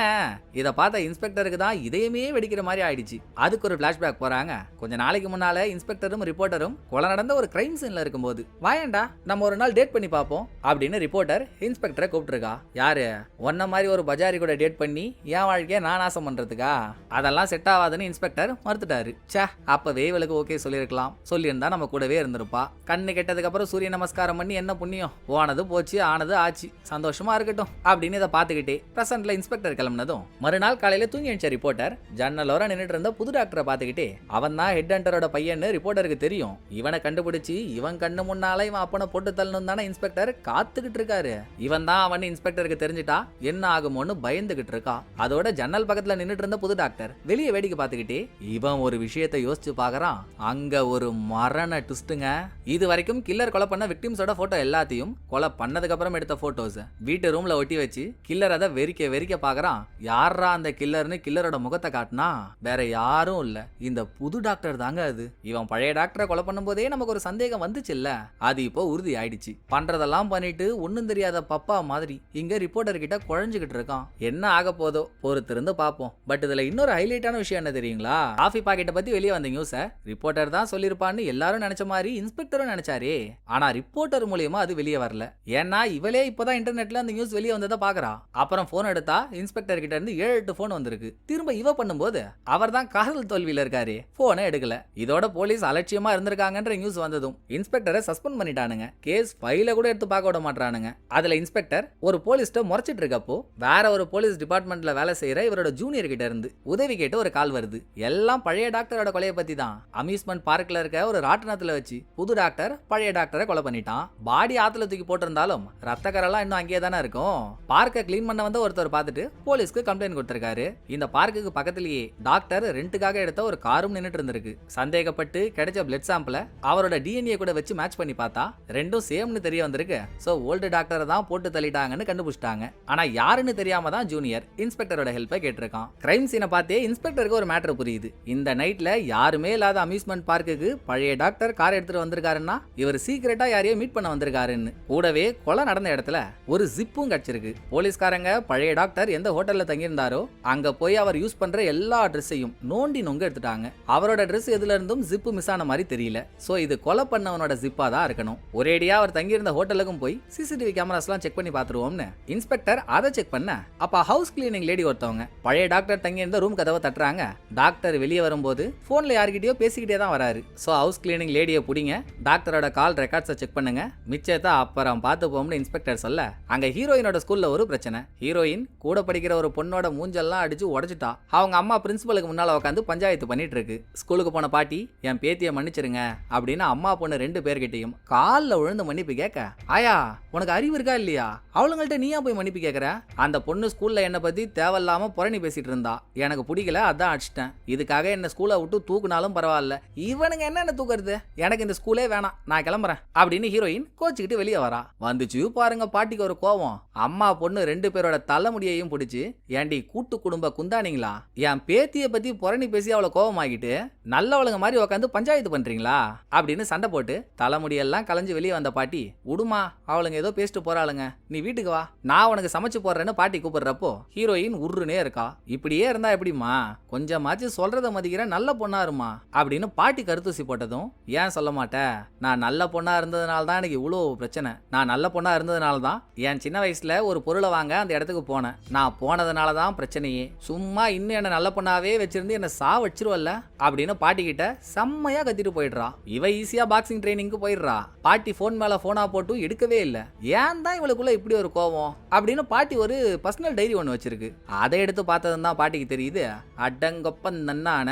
இத பார்த்த இன்ஸ்பெக்டருக்கு தான் இதயமே வெடிக்கிற மாதிரி ஆயிடுச்சு. அதுக்கு ஒரு பிளாஷ்பேக் போறாங்க. கொஞ்ச நாளைக்கு முன்னால இன்ஸ்பெக்டரும் ரிப்போர்ட்டரும் கொலை நடந்த ஒரு கிரைம் சீன்ல இருக்கும்போது, வாயண்டா நம்ம ஒரு நாள் டேட் பண்ணி பார்ப்போம் அப்படின்னு ரிப்போர்ட்டர் இன்ஸ்பெக்டரை கூப்பிட்டுருக்கா. யாரு, ஒன்ன மாதிரி ஒரு பஜாரி கூட டேட் பண்ணி என் வாழ்க்கைய நான் நாசம் பண்றதுக்கா, அதெல்லாம் செட் ஆகாதுன்னு இன்ஸ்பெக்டர் மறுத்துட்டாரு. சே, அப்பவே இவளுக்கு ஓகே சொல்லியிருக்கலாம், சொல்லியிருந்தா நம்ம கூடவே இருந்திருப்பா. கண்ணு கெட்டதுக்கு அப்புறம் சூரிய நமஸ்காரம் பண்ணி என்ன புண்ணியம், போனது போச்சு ஆனது ஆச்சு, சந்தோஷமா இருக்கட்டும் அப்படின்னு இதை பார்த்துக்கிட்டே பிரசன்ட்ல இன்ஸ்பெக்டர் கிளம்பினதும் மறுநாள் காலையில தூங்கி எழுந்த ரிப்போர்ட்டர் ஜன்னலோர நின்றுட்டு இருந்த புது டாக்டரை பார்த்துக்கிட்டே, அவன் தான் ஹெட் ஹண்டரோட பையன்னு ரிப்போர்ட்டருக்கு தெரியும். இவனை கண்டுபிடிச்சு இவன் கண்ணு முன்னால இவன் அப்பனை போட்டு தள்ளணும் தானே இன்ஸ்பெக்டர் காத்துக்கிட்டு இருக்காரு. இவன் தான் அவன் இன்ஸ்பெக்டருக்கு தெரிஞ்சிட்டா என்ன ஆகுமோன்னு பயந்துகிட்டு இருக்கா. அதோட ஜன்னல் பக்கத்துல நின்றுட்டு இருந்த புது டாக்டர் வெளியே வேடிக்கை பார்த்துக்கிட்டே இவன் ஒரு விஷயத்தை யோசிச்சு பாக்குறான். அங்க ஒரு மரண ட்விஸ்டுங்க. இது வரைக்கும் கில்லர் கொலை பண்ண விக்டிம்ஸோட போட்டோ எல்லாத்தையும் கொலை பண்ணதுக்கு அப்புறம் எடுத்த போட்டோஸ் வீட்டு ரூம்ல ஒட்டி வச்சு கில்லர் அதை வெறிக்க வெறிக்க பாக்குறான். யாரா அந்த கில்லர்னு கில்லரோட முகத்தை காட்டினா வேற யாரும் இல்ல, இந்த புது டாக்டர் தாங்க அது. இவன் பழைய டாக்டரை கொலை பண்ணும் போதே நமக்கு ஒரு சந்தேகம் வந்துச்சு இல்ல, அது இப்போ உறுதி ஆயிடுச்சு. பண்றதெல்லாம் பண்ணிட்டு ஒண்ணும் தெரியாத பப்பா மாதிரி இங்க ரிப்போர்ட்டர் கிட்ட குழஞ்சுகிட்டு இருக்கான். என்ன ஆக போதோ பொறுத்திருந்து பாப்போம். பட் இதுல இன்னொரு ஹைலைட்டான விஷயம் என்ன தெரியுங்களா, காஃபி பாக்கெட்டை பத்தி வெளியே வந்த நியூஸ ரிப்போர்ட்டர் தான் சொல்லிருப்பான்னு எல்லாரும் நினைச்ச மாதிரி இன்ஸ்பெக்டரும் நினைச்சாரே. ஆனா ரிப்போர்ட்டர் மூலியமா அது வெளியே வரல. ஏன்னா இவளே இப்பதான் இன்டர்நெட்ல அந்த நியூஸ் வெளியே வந்ததை பாக்குறா. அப்புறம் போன் எடுத்தா இன்ஸ்பெக்டர் கிட்ட இருந்து 7-8 போன் வந்திருக்கு. திரும்ப இவ பண்ணும்போது அவர் தான் காதல் தோல்வியில இருக்காரு, போனை எடுக்கல. இதோட போலீஸ் அலட்சியமா இருந்திருக்காங்கன்ற நியூஸ் வந்ததும் இன்ஸ்பெக்டரை சஸ்பெண்ட் பண்ணிட்டானுங்க. கேஸ் ஃபைல கூட எடுத்து பார்க்க விட மாட்டானுங்க. அதுல இன்ஸ்பெக்டர் ஒரு போலீஸ்ட முறைச்சிட்டு இருக்கப்போ வேற ஒரு போலீஸ் டிபார்ட்மெண்ட்ல வேலை செய்யற இவரோட ஜூனியர் கிட்ட இருந்து உதவி கேட்டு ஒரு கால் வருது. எல்லாம் பழைய டாக்டரோட கொலையை பத்தி தான். அம்யூஸ்மெண்ட் பார்க்ல இருக்க ஒரு ராட்டினத்துல வச்சு புது டாக்டர் பழைய டாக்டரை கொலை பண்ணிட்டான். பாடி ஆத்துல தூக்கி போட்டிருந்தாலும் ரத்த கரெல்லாம் இன்னும் அங்கேயே தானே இருக்கும். பார்க்க கிளீன் பண்ண வந்த ஒருத்தர் பார்த்துட்டு போலீஸ்க்கு கம்ப்ளைண்ட் கொடுத்திருக்காரு. இந்த பார்க்குக்கு பக்கத்திலேயே டாக்டர் ரெண்டுக்காக எடுத்த ஒரு காரும் நின்னுட்டு இருந்திருக்கு. சந்தேகப்பட்டு கிடைச்ச பிளட் சாம்பிள அவரோட டிஎன்ஏ கூட வச்சு மேட்ச் பண்ணி பார்த்தா ரெண்டும் சேம்னு தெரிய வந்திருக்கு. சோ ஓல்டு டாக்டரை தான் போட்டு தள்ளிட்டாங்கன்னு கண்டுபிடிச்சிட்டாங்க. ஆனா யாருன்னு தெரியாம தான் ஜூனியர் இன்ஸ்பெக்டரோட ஹெல்ப்பை கேட்டிருக்கான். கிரைம் சீனை பார்த்தே இன்ஸ்பெக்டருக்கு ஒரு மேட்டர் புரியுது. இந்த நைட்ல யாருமே இல்லாத அம்யூஸ்மெண்ட் பார்க்குக்கு பழைய டாக்டர் கார் எடுத்துட்டு வந்திருக்காருன்னா இவர் சீக்கிரட்டா யாரையோ மீட் பண்ண வந்திருக்காருன்னு. கூடவே கொலை நடந்த இடத்துல ஒரு ஜிப்பும் கிடைச்சிருக்கு. போலீஸ்காரங்க பழைய டாக்டர் எந்த ஹோட்டல்ல தங்கியிருந்தாரோ அங்க போய் அவர் யூஸ் பண்ற எல்லா ட்ரெஸ்ஸையும் நோண்டி நொங்க எடுத்துட்டாங்க. அவரோட ட்ரெஸ் எதுல இருந்தும் ஜிப்பு மிஸ் ஆன மாதிரி தெரியல. சோ இது கொலை பண்ணவனோட ஜிப்பா தான் இருக்கணும். ஒரேடியா அவர் தங்கியிருந்த ஹோட்டலுக்கும் போய் சிசிடிவி கேமராஸ்லாம் செக் பண்ணி பார்த்துருவோம்னு இன்ஸ்பெக்டர் அதை செக் பண்ண அப்ப ஹவுஸ் கிளீனிங் லேடி ஒருத்தவங்க பழைய டாக்டர் தங்கியிருந்த ரூம் கதவை தட்டுறாங்க. டாக்டர் வெளியே வரும்போது போன்ல யார்கிட்டயோ பேசிக்கிட்டே தான் வராரு. சோ ஹவுஸ் கிளீனிங் லேடியை புடிங்க, டாக்டரோட கால் ரெக்கார்ட்ஸை செக் பண்ணுங்க, மிச்சத்தை அப்புறம் பார்த்துப்போம்னு இன்ஸ்பெக்டர் சொல்ல அங்க ஹீரோயினோட ஸ்கூல்ல ஒரு பிரச்சனை. ஹீரோயின் கூட படிக்கிற ஒரு பொண்ணோட மூஞ்செல்லாம் அடிச்சு உடைச்சிட்டா. அவங்க அம்மா பிரின்சிபலுக்கு முன்னால உட்காந்து பஞ்சாயத்து பண்ணிட்டு இருக்கு. ஸ்கூலுக்கு போன பாட்டி என் பேத்தியை மன்னிச்சிருங்க அப்படின்னு அம்மா பொண்ணு 2 பேர்கிட்டையும் காலில் விழுந்து மன்னிப்பு கேட்க, ஆயா உனக்கு அறிவு இருக்கா இல்லையா, அவளுங்கள்ட்ட நீயா போய் மன்னிப்பு கேட்கற? அந்த பொண்ணு ஸ்கூல்ல என்னை பத்தி தேவையில்லாம புரணி பேசிட்டு இருந்தா, எனக்கு பிடிக்கல அதான் அடிச்சிட்டேன். இதுக்காக என்ன ஸ்கூலை விட்டு தூக்குனாலும் பரவாயில்ல, இவனுங்க என்ன தூக்குறது, எனக்கு இந்த ஸ்கூலே வேணாம், நான் கிளம்புறேன் அப்படின்னு ஹீரோயின் கோச்சிக்கிட்டு வெளியே வரா. வந்துச்சு பாருங்க பாட்டிக்கு ஒரு கோவம். அம்மா பொண்ணு 2 பேரோட தலைமுடியையும் பிடிச்சு, ஏண்டி கூட்டு குடும்ப குந்தானிங்களா, என் பேத்திய பத்தி புரணி பேசி அவளை கோவமாகிட்டு நல்லவளுங்க மாதிரி உட்காந்து பஞ்சாயத்து பண்றீங்களா அப்படின்னு சண்டை போட்டு தலைமுடியெல்லாம் கலைஞ்சு வெளியே வந்த பாட்டி, உடுமா அவளுங்க ஏதோ பேசிட்டு போறாளுங்க, நீ வீட்டுக்கு வா, நான் உனக்கு சமைச்சு போடுறேன்னு பாட்டி கூப்பிடுறப்போ ஹீரோயின் உருனே இருக்கா. இப்படியே இருந்தா எப்படிமா, கொஞ்சமாச்சு சொல்றத மதிக்கிற நல்ல பொண்ணா இருமா அப்படின்னு பாட்டி கருத்தூசி போட்டதும், ஏன் சொல்ல மாட்டேன், நான் நல்ல பொண்ணா இருந்ததுனால தான் எனக்கு இவ்வளோ பிரச்சனை, நான் நல்ல பொண்ணா இருந்ததுனால தான் என் சின்ன வயசுல ஒரு பொருளை வாங்க அந்த இடத்துக்கு போனேன், நான் போனதுனால தான் பிரச்சனையே, சும்மா இன்னும் என்ன நல்ல பொண்ணாவே வச்சிருந்து என்ன சா வச்சிருவல்ல அப்படின்னு பாட்டி கிட்ட செம்மையா கத்திட்டு போயிடுறா. இவ ஈஸியா பாக்ஸிங் ட்ரைனிங்க்கு போயிடுறா. பாட்டி போன் மேல போனா போட்டு எடுக்கவே இல்லை. ஏன் தான் இவளுக்குள்ள இப்படி ஒரு கோவம் அப்படின்னு பாட்டி ஒரு பர்சனல் டைரி ஒன்று வச்சிருக்கு. அதை எடுத்து பார்த்ததும் தான் பாட்டிக்கு தெரியுது, அடங்கொப்ப நன்னான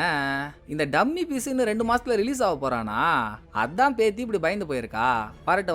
இந்த டம்மி பீஸ்ன்னு 2 மாசத்துல ரிலீஸ் ஆக போறானா, அதான் பேத்தி இப்படி பயந்து போயிருக்கா.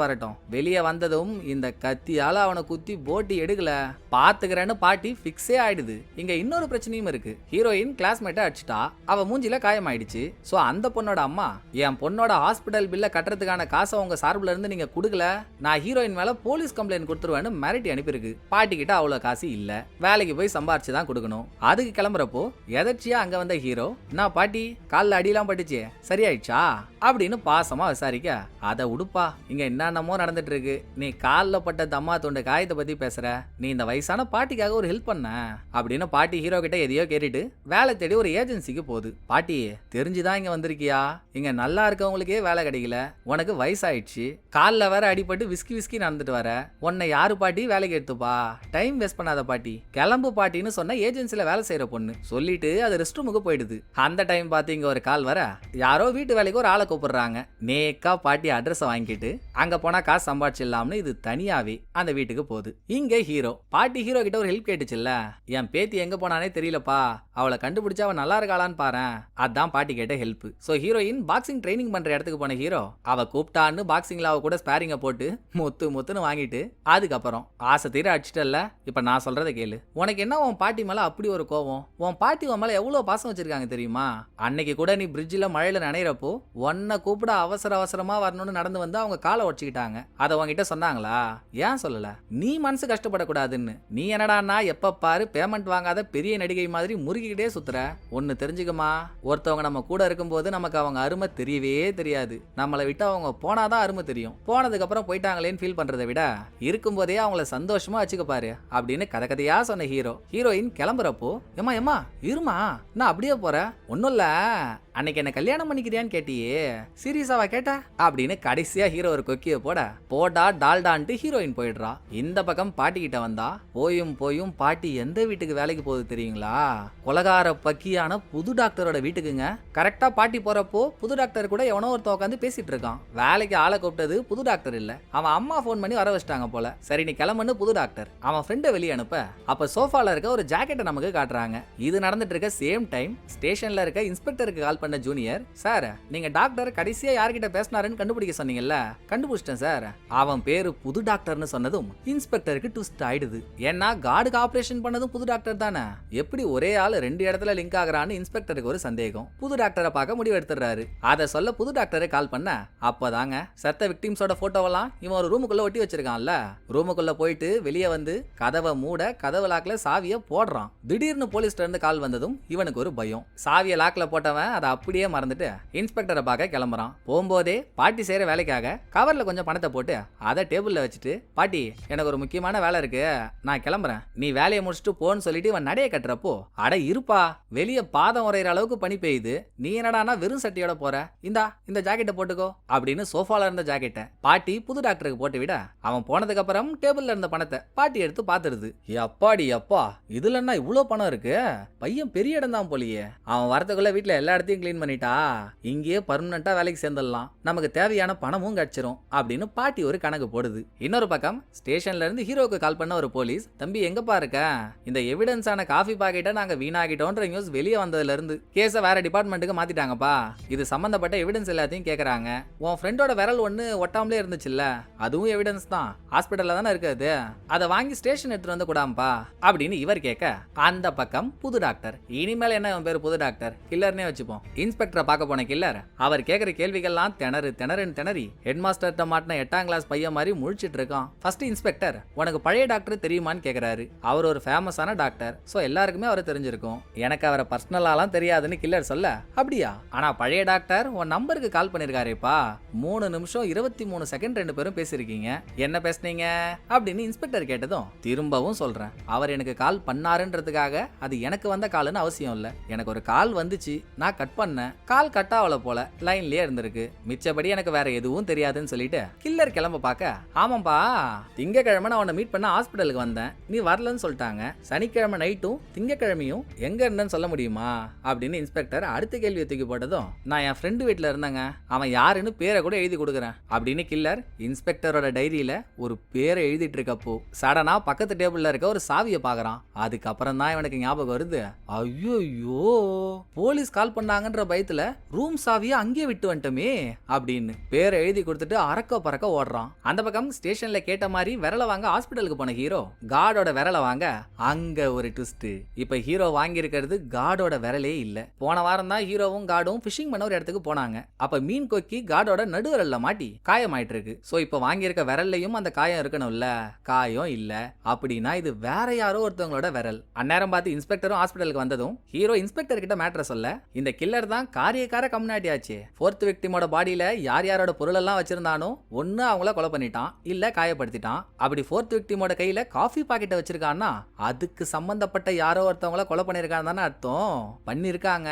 வரட்டும் வெளியே வந்ததும் இந்த கத்தியால அவனை குத்தி போட்டி எடுக்கல பாத்துக்கிறேன்னு பாட்டி பிக்ஸே ஆயிடுது. இங்க இன்னொரு பிரச்சனையும் இருக்கு. ஹீரோயின் கிளாஸ்மேட்டை அடிச்சுட்டா, அவ மூஞ்சில காயமாயிடுச்சு. சோ அந்த பொண்ணோட அம்மா, என் பொண்ணோட ஹாஸ்பிட்டல் பில்ல கட்டுறதுக்கான காசை உங்க சார்பில் இருந்து நீங்க கொடுக்கல, நான் ஹீரோயின் மேல போலீஸ் கம்ப்ளைண்ட் கொடுத்துருவேன்னு மிரட்டி அனுப்பியிருக்கு. பாட்டி கிட்ட அவ்வளவு காசு இல்ல, வேலைக்கு போய் சம்பாரிச்சு தான் கொடுக்கணும். அதுக்கு கிளம்புறப்போ எதர்ச்சியா அங்க வந்த ஹீரோ, நான் பாட்டி காலில் அடியெல்லாம் பட்டுச்சு சரியாயிடுச்சா அப்படின்னு பாசமா விசாரிக்க, அதை உடுப்பா இங்க என்னென்னமோ நடந்துட்டு இருக்கு, நீ காலில் பட்ட தம்மா தொண்டு காயத்தை பத்தி பேசுற, நீ இந்த வயசான பாட்டிக்காக ஒரு ஹெல்ப் பண்ண அப்படின்னு பாட்டி ஹீரோ கிட்ட எதையோ கேட்டுட்டு வேலை தேடி ஒரு ஏஜென்சிக்கு போகுது. பாட்டி தெரிஞ்சுதான் இங்க வந்திருக்கியா, இங்க நல்லா இருக்கவங்களுக்கே வேலை கிடைக்கல, உனக்கு வயசாயிடுச்சு, காலில் வேற அடிபட்டு விஸ்கி நடந்துட்டு வர, உன்னை யாரு பாட்டி வேலைக்கு எடுத்துப்பா, டைம் வேஸ்ட் பண்ணாத பாட்டி, கிளம்பு பாட்டின்னு சொன்ன ஏஜென்சில வேலை செய்யற பொண்ணு சொல்லிட்டு அது ரெஸ்ட் ரூமுக்கு போயிடுது. அந்த டைம் பார்த்து இங்க ஒரு கால் வர, யாரோ வீட்டு வேலைக்கு ஒரு ஆளை கூப்பிடுறாங்க. நேக்கா பாட்டி அட்ரஸ் வாங்கிட்டு அங்க போனா காசு சம்பாதிச்சிடலாம்னு இது தனியாவே அந்த வீட்டுக்கு போகுது. இங்க ஹீரோ பாட்டி ஹீரோ கிட்ட ஒரு ஹெல்ப் கேட்டுச்சுல்ல, என் பேத்தி எங்க போனானே தெரியலப்பா, அவளை கண்டுபிடிச்சா அவன் நல்லா இருக்காளான்னு பாரு, அதான் பாட்டி கேட்ட help. So heroine boxing training பண்ற இடத்துக்கு போன ஹீரோ அவ கூப்பிட்டான்னு பாக்ஸிங்ல அவ கூட ஸ்பேரிங்க போட்டு முத்துன்னு வாங்கிட்டு அதுக்கப்புறம் ஆசை தீர அடிச்சிட்டல்ல, இப்ப நான் சொல்றதை கேளு, உனக்கு என்ன உன் பாட்டி மேல அப்படி ஒரு கோவம், உன் பாட்டி உன் மேல எவ்வளவு பாசம் வச்சிருக்காங்க தெரியுமா, அன்னைக்கு கூட நீ பிரிட்ஜில் மழையில நனைகிறப்போ உன்னை கூப்பிட அவசரமா வரணும்னு நடந்து வந்து அவங்க காலை உடச்சிக்கிட்டாங்க, அதை உங்ககிட்ட சொன்னாங்களா, ஏன் சொல்லல, நீ மனசு கஷ்டப்படக்கூடாதுன்னு, நீ என்னடான்னா எப்ப பாரு பேமெண்ட் வாங்காத பெரிய நடிகை மாதிரி முறுகிக்கிட்டே சுத்துற, ஒன்னு தெரிஞ்சுக்கமா, ஒருத்தவங்க நம்ம கூட இருக்கும்போது நமக்கு அவங்க அருமை தெரியவே தெரியாது, நம்மளை விட்டு அவங்க போனாதான் அருமை தெரியும், போனதுக்கு அப்புறம் போயிட்டாங்களேன்னு ஃபீல் பண்றதை விட இருக்கும்போதே அவங்கள சந்தோஷமா வச்சுக்க பாரு அப்படின்னு கதையா சொன்ன ஹீரோ. ஹீரோயின் கிளம்புறப்போ, ஏமா இருமா நான் அப்படியே போறேன், ஒன்னும் இல்ல அன்னைக்கு என்ன கல்யாணம் பண்ணிக்கிறியான்னு கேட்டியே சீரியஸாவா கேட்டா அப்படின்னு கடைசியா ஹீரோ ஒரு கொக்கிய போடா டால்டான்ட்டு ஹீரோயின் போயிடுறா. இந்த பக்கம் பாட்டி கிட்ட வந்தா, போயும் பாட்டி எந்த வீட்டுக்கு வேலைக்கு போகுது தெரியுங்களா, கொலகார பக்கியான புது டாக்டரோட வீட்டுக்குங்க. கரெக்டா பாட்டி போறப்போ புது டாக்டர் கூட எவனோ ஒருத்த உட்காந்து பேசிட்டு இருக்கான். வேலைக்கு ஆளை கூப்பிட்டது புது டாக்டர் இல்ல, அவன் அம்மா போன் பண்ணி வர வச்சிட்டாங்க போல. சரி நீ கிளம்புன்னு புது டாக்டர் அவன் ஃப்ரெண்டை வெளியே அனுப்ப, அப்ப சோஃபால இருக்க ஒரு ஜாக்கெட்டை நமக்கு காட்டுறாங்க. இது நடந்துட்டு இருக்க சேம் டைம் ஸ்டேஷன் ஸ்டேஷன்ல இருக்க இன்ஸ்பெக்டருக்கு கால் பண்ண ஜூனியர், சார் நீங்க டாக்டர் கடைசியா யார்கிட்ட பேசினாருன்னு கண்டுபிடிக்க சொன்னீங்கல்ல, கண்டுபிடிச்சிட்டேன் சார். அவன் பேரு புது டாக்டர்னு சொன்னதும் இன்ஸ்பெக்டருக்கு ட்விஸ்ட் ஆயிடுது. ஏன்னா கார்டுக்கு ஆபரேஷன் பண்ணதும் புது டாக்டர் தானே, எப்படி ஒரே ஆள் 2 இடத்துல லிங்க் ஆகுறான்னு இன்ஸ்பெக்டருக்கு ஒரு சந்தேகம். புது டாக்டரை பார்க்க முடிவு எடுத்துறாரு. அதை சொல்ல புது டாக்டரை கால் பண்ண, அப்பதாங்க செத்த விக்டிம்ஸோட போட்டோவெல்லாம் இவன் ஒரு ரூமுக்குள்ள ஒட்டி வச்சிருக்கான்ல, ரூமுக்குள்ள போயிட்டு வெளியே வந்து கதவை மூட கதவு லாக்ல சாவிய போடுறான். திடீர்னு போலீஸ்ல இருந்து கால் வந்ததும் இவனுக்கு ஒரு பயம். சாவிய லாக்ல போட்டவன் அதை அப்படியே மறந்துட்டு இன்ஸ்பெக்டரை பார்க்க கிளம்புறான். போகும்போதே பாட்டி செய்யற வேலைக்காக கவர்ல கொஞ்சம் பணத்தை போட்டு அதை டேபிள்ல வச்சுட்டு, பாட்டி எனக்கு ஒரு முக்கியமான வேலை இருக்கு, நான் கிளம்புறேன், நீ வேலையை முடிச்சுட்டு போன்னு சொல்லிட்டு இவன் நடைய கட்டுறப்போ, அட இருப்பா வெளியே பாதம் உரையிற அளவுக்கு பனி பெய்யுது, நீ என்னடானா வெறும் சட்டியோட போற, இந்த ஜாக்கெட்டை போட்டுக்கோ அப்படின்னு சோஃபால இருந்த ஜாக்கெட்டை பாட்டி புது டாக்டருக்கு போட்டு விட, அவன் போனதுக்கு அப்புறம் டேபிள்ல இருந்த பணத்தை பாட்டி எடுத்து பாத்துருது. அப்பாடி அப்பா, இதுல என்ன இவ்வளவு பணம் இருக்கு, பையன் பெரிய இடம் தான் போலியே, அவன் வரதுக்குள்ள வீட்டுல எல்லா இடத்தையும் கிளீன் பண்ணிட்டா இங்கேயே பர்மனண்டா வேலைக்கு சேர்ந்துடலாம், நமக்கு தேவையான பணமும் கிடைச்சிரும் அப்படின்னு பாட்டி ஒரு கணக்கு போடுது. இன்னொரு பக்கம் ஸ்டேஷன்ல இருந்து ஹீரோக்கு கால் பண்ண ஒரு போலீஸ், தம்பி எங்கப்பா இருக்க, இந்த எவிடன்ஸான காஃபி பாக்கெட்டை நாங்க வீணாகிட்டோன்ற நியூஸ் வெளியே வந்ததுல இருந்து கேஸை வேற டிபார்ட்மெண்ட்டுக்கு மாத்திட்டாங்கப்பா, இது சம்பந்தப்பட்ட எவிடன்ஸ் எல்லாத்தையும் கேக்குறாங்க, உன் ஃப்ரெண்டோட விரல் ஒண்ணு ஒட்டாமலே இருந்துச்சுல்ல, அதுவும் எவிடன்ஸ் தான், ஹாஸ்பிட்டல்ல தானே இருக்குது, அதை வாங்கி ஸ்டேஷன் எடுத்துட்டு வந்து கூடாம்பா அப்படின்னு இவர் கேட்க, அந்த பக்கம் புது டாக்டர், இனிமேல் என்ன இவன் பேர் புது டாக்டர், கில்லர்னே வச்சுப்போம். இன்ஸ்பெக்டரை பார்க்க போன கில்லர் அவர் கேட்கிற கேள்விகள்லாம் திணறி ஹெட் மாஸ்டர்ட்ட மாட்டின 8ஆம் கிளாஸ் பையன் மாதிரி முழிச்சிட்டு இருக்கான். ஃபர்ஸ்ட் இன்ஸ்பெக்டர், உனக்கு பழைய டாக்டர் தெரியுமான்னு கேக்குறாரு. அவர் ஒரு ஃபேமஸான டாக்டர், சோ எல்லாருக்குமே அவரை தெரிஞ்சிருக்கும், எனக்கு அவரை பர்சனலாலாம் தெரியாதுன்னு கில்லர் சொல்ல, அப்படியா, ஆனா பழைய டாக்டர் உன் நம்பருக்கு கால் பண்ணிருக்காருப்பா, 3 நிமிஷம் 23 செகண்ட் 2 பேரும் பேசிருக்கீங்க, என்ன பேசுனீங்க அப்படின்னு இன்ஸ்பெக்டர் கேட்டதும், திரும்பவும் சொல்றேன், அவர் எனக்கு கால் பண்ணாருன்றதுக்காக அது எனக்கு வந்த கால்னு அவசியம் இல்ல, எனக்கு ஒரு கால் வந்துச்சு, நான் கட் பண்ணேன், கால் கட் ஆகல போல லைன்லயே இருந்திருக்கு, மிச்சபடி எனக்கு வேற எதுவும் தெரியாதுன்னு சொல்லிட்டு கில்லர் கிளம்ப பார்க்க, ஆமாம்பா திங்கக்கிழமை நான் உன்னை மீட் பண்ண ஹாஸ்பிட்டலுக்கு வந்தேன், நீ வரலன்னு சொல்லிட்டாங்க, சனிக்கிழமை நைட்டும் திங்கக்கிழமையும் எங்க இருந்தேன்னு சொல்ல முடியுமா அப்படின்னு இன்ஸ்பெக்டர் அடுத்த கேள்வியை தூக்கி போட்டதும், நான் என் ஃப்ரெண்டு வீட்டுல இருந்தேங்க, அவன் யாருன்னு பேரை கூட எழுதி கொடுக்குறேன் அப்படின்னு கில்லர் இன்ஸ்பெக்டரோட டைரியில ஒரு பேரை எழுதிட்டு இருக்கப்போ சடனா பக்கத்து டேபிள்ல இருக்க ஒரு சாவியை பாக்குறான். அதுக்கப்புறம் தான் இவனுக்கு ஞாபகம் வருது, ஐயோ போலீஸ் கால் பண்ணாங்கன்ற பயத்துல ரூம் சாவியை அங்கே விட்டு வந்துட்டோமே அப்படின்னு பேரை எழுதி கொடுத்துட்டு அரக்க பறக்க ஓடுறான். அந்த பக்கம் ஸ்டேஷன்ல கேட்ட மாதிரி விரல வாங்க ஹாஸ்பிட்டலுக்கு போன ஹீரோ கார்டோட விரல வாங்க அங்க ஒரு ட்விஸ்ட். இப்ப ஹீரோ வாங்கி இருக்கிறது கார்டோட விரலே இல்ல. போன வாரம் தான் ஹீரோவும் கார்டும் ஃபிஷிங் பண்ண ஒரு இடத்துக்கு போனாங்க. அப்ப மீன் கொக்கி கார்டோட நடுவரல்ல மாட்டி காயமாயிட்டு இருக்கு. சோ இப்ப வாங்கி இருக்க விரல்லையும் அந்த காயம் இருக்கணும்ல, காயம் இல்ல. அப்படின்னா இது வேற யாரோ ஒருத்தவங்களோட விரல். அந்நேரம் பார்த்து இன்ஸ்பெக்டரும் ஹாஸ்பிட்டலுக்கு வந்ததும் ஹீரோ இன்ஸ்பெக்டர் கிட்ட மேட்டர் சொல்ல, இந்த கில்லர் தான் காரியக்கார கம்யூனிட்டி ஆச்சு. 4th விக்டிமோட பாடியில யார் யாரோட பொருள் எல்லாம் வச்சிருந்தானோ ஒன்னு அவங்கள கொலை பண்ணிட்டான், இல்ல காயப்படுத்திட்டான். அப்படி 4th விக்டிமோட கையில காஃபி பாக்கெட்டை வச்சிருக்கான்னா அதுக்கு சம்பந்தப்பட்ட யாரோ ஒருத்தவங்கள கொலை பண்ணிருக்கான்னு தானே அர்த்தம். பண்ணிருக்காங்க.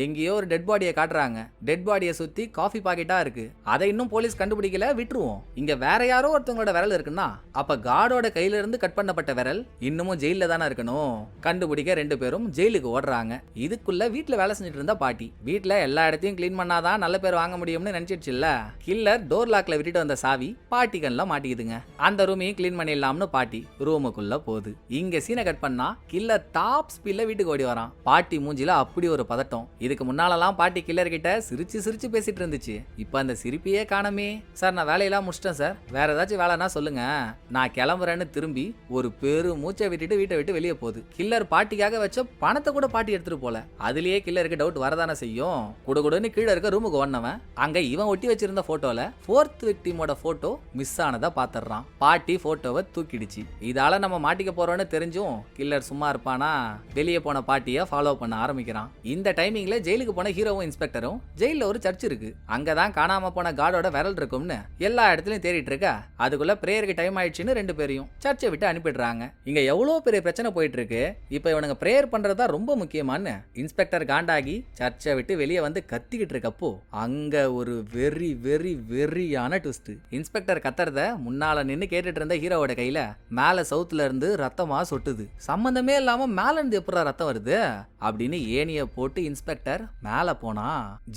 எங்கேயோ ஒரு டெட் பாடியை காட்டுறாங்க. டெட் பாடியை சுத்தி காஃபி பாக்கெட்டா இருக்கு. அதை இன்னும் போலீஸ் கண்டுபிடிக்கல, விட்டுருவோம். இங்க வேற யாரோ ஒருத்தவங்களோட விரல் இருக்குன்னா அப்ப கார்டோட கையில இருந்து கட் பண்ணப்பட்ட விரல் இன்னமும் ஜெயில தானே இருக்கணும். கண்டுபிடிக்க 2 பேரும் ஜெயிலுக்கு ஓடுறாங்க. இதுக்குள்ள வீட்டுல வேலை செஞ்சுட்டு இருந்தா பாட்டி வீட்டுல எல்லா இடத்தையும் கிளீன் பண்ணாதான் நல்ல பேர் வாங்க முடியும்னு நினைச்சிடுச்சுல்ல. கில்லர் டோர் லாக்ல விட்டுட்டு வந்த சாவி பாட்டி கண்ணில் மாட்டிக்குதுங்க. அந்த ரூமையும் கிளீன் பண்ணிடலாம்னு பாட்டி ரூமுக்குள்ள போகுது. இங்க சீனை கட் பண்ணா கில்லர் டாப் ஸ்பீட்ல வீட்டுக்கு ஓடி வரான். பாட்டி மூஞ்சில அப்படி ஒரு பதட்டம். இதுக்கு முன்னாலலாம் பாட்டி கில்லர் கிட்ட சிரிச்சு சிரிச்சு பேசிட்டு இருந்துச்சு. இப்ப அந்த சிரிப்பையே காணமே. சார் நான் வேலையெல்லாம் முடிச்சிட்டேன் சார், வேற ஏதாச்சும் வேலைன்னா சொல்லுங்க, நான் கிளம்புறேன்னு திரும்பி ஒரு பேரு மூச்சை விட்டுட்டு வீட்டை விட்டு வெளியே போகுது. கில்லர் பாட்டிக்காக வச்ச பணத்தை கூட பாட்டி எடுத்துட்டு போல. அதுலயே கில்லருக்கு டவுட் வரதானே செய்யும். குடுகுடுன்னு கீழே இருக்க ரூமுக்கு ஓடினவன் அங்க இவன் ஒட்டி வச்சிருந்த போட்டோல 4th விக்டிமோட போட்டோ மிஸ் ஆனதா பாத்துறான். பாட்டி போட்டோவை தூக்கிடுச்சு. இதால நம்ம மாட்டிக்க போறோம்னு தெரிஞ்சும் கில்லர் சும்மா இருப்பானா, வெளியே போன பாட்டிய ஃபாலோ பண்ண ஆரம்பிக்கிறான். இந்த டைமிங்ல ஜெயிலுக்கு போன ஹீரோவும் இன்ஸ்பெக்டரும் ஜெயில ஒரு சர்ச் இருக்கு, அங்கதான் காணாம போன கார்டோட விரல் இருக்கும்னு எல்லா இடத்துலயும் தேடிட்டு இருக்க. அதுக்குள்ள பிரேயருக்கு டைம் ஆயிடுச்சுன்னு 2 பேரையும் சர்ச்சை விட்டு அனுப்பிடுறாங்க. இங்க எவ்வளவு பெரிய பிரச்சனை போயிட்டு இருக்கு. இப்ப இவனுங்க பிரேயர் பண்றதா ரொம்ப முக்கியமானு இன்ஸ்பெக்டர் காண்டாகி சர்ச்சை விட்டு வெளியே வந்து கத்திக்கிட்டு இருக்கப்போ அங்க ஒரு வெறியான ட்விஸ்ட். இன்ஸ்பெக்டர் கத்துறத முன்னால நின்னு கேட்டுட்டு இருந்த ஹீரோவோட கையில மேல சவுத்துல இருந்து ரத்தமா சொட்டுது. சம்பந்தமே இல்லாம மேல இருந்து எப்படா ரத்தம் வருது அப்படின்னு ஏனிய போட்டு இன்ஸ்பெக்டர் மேல போனா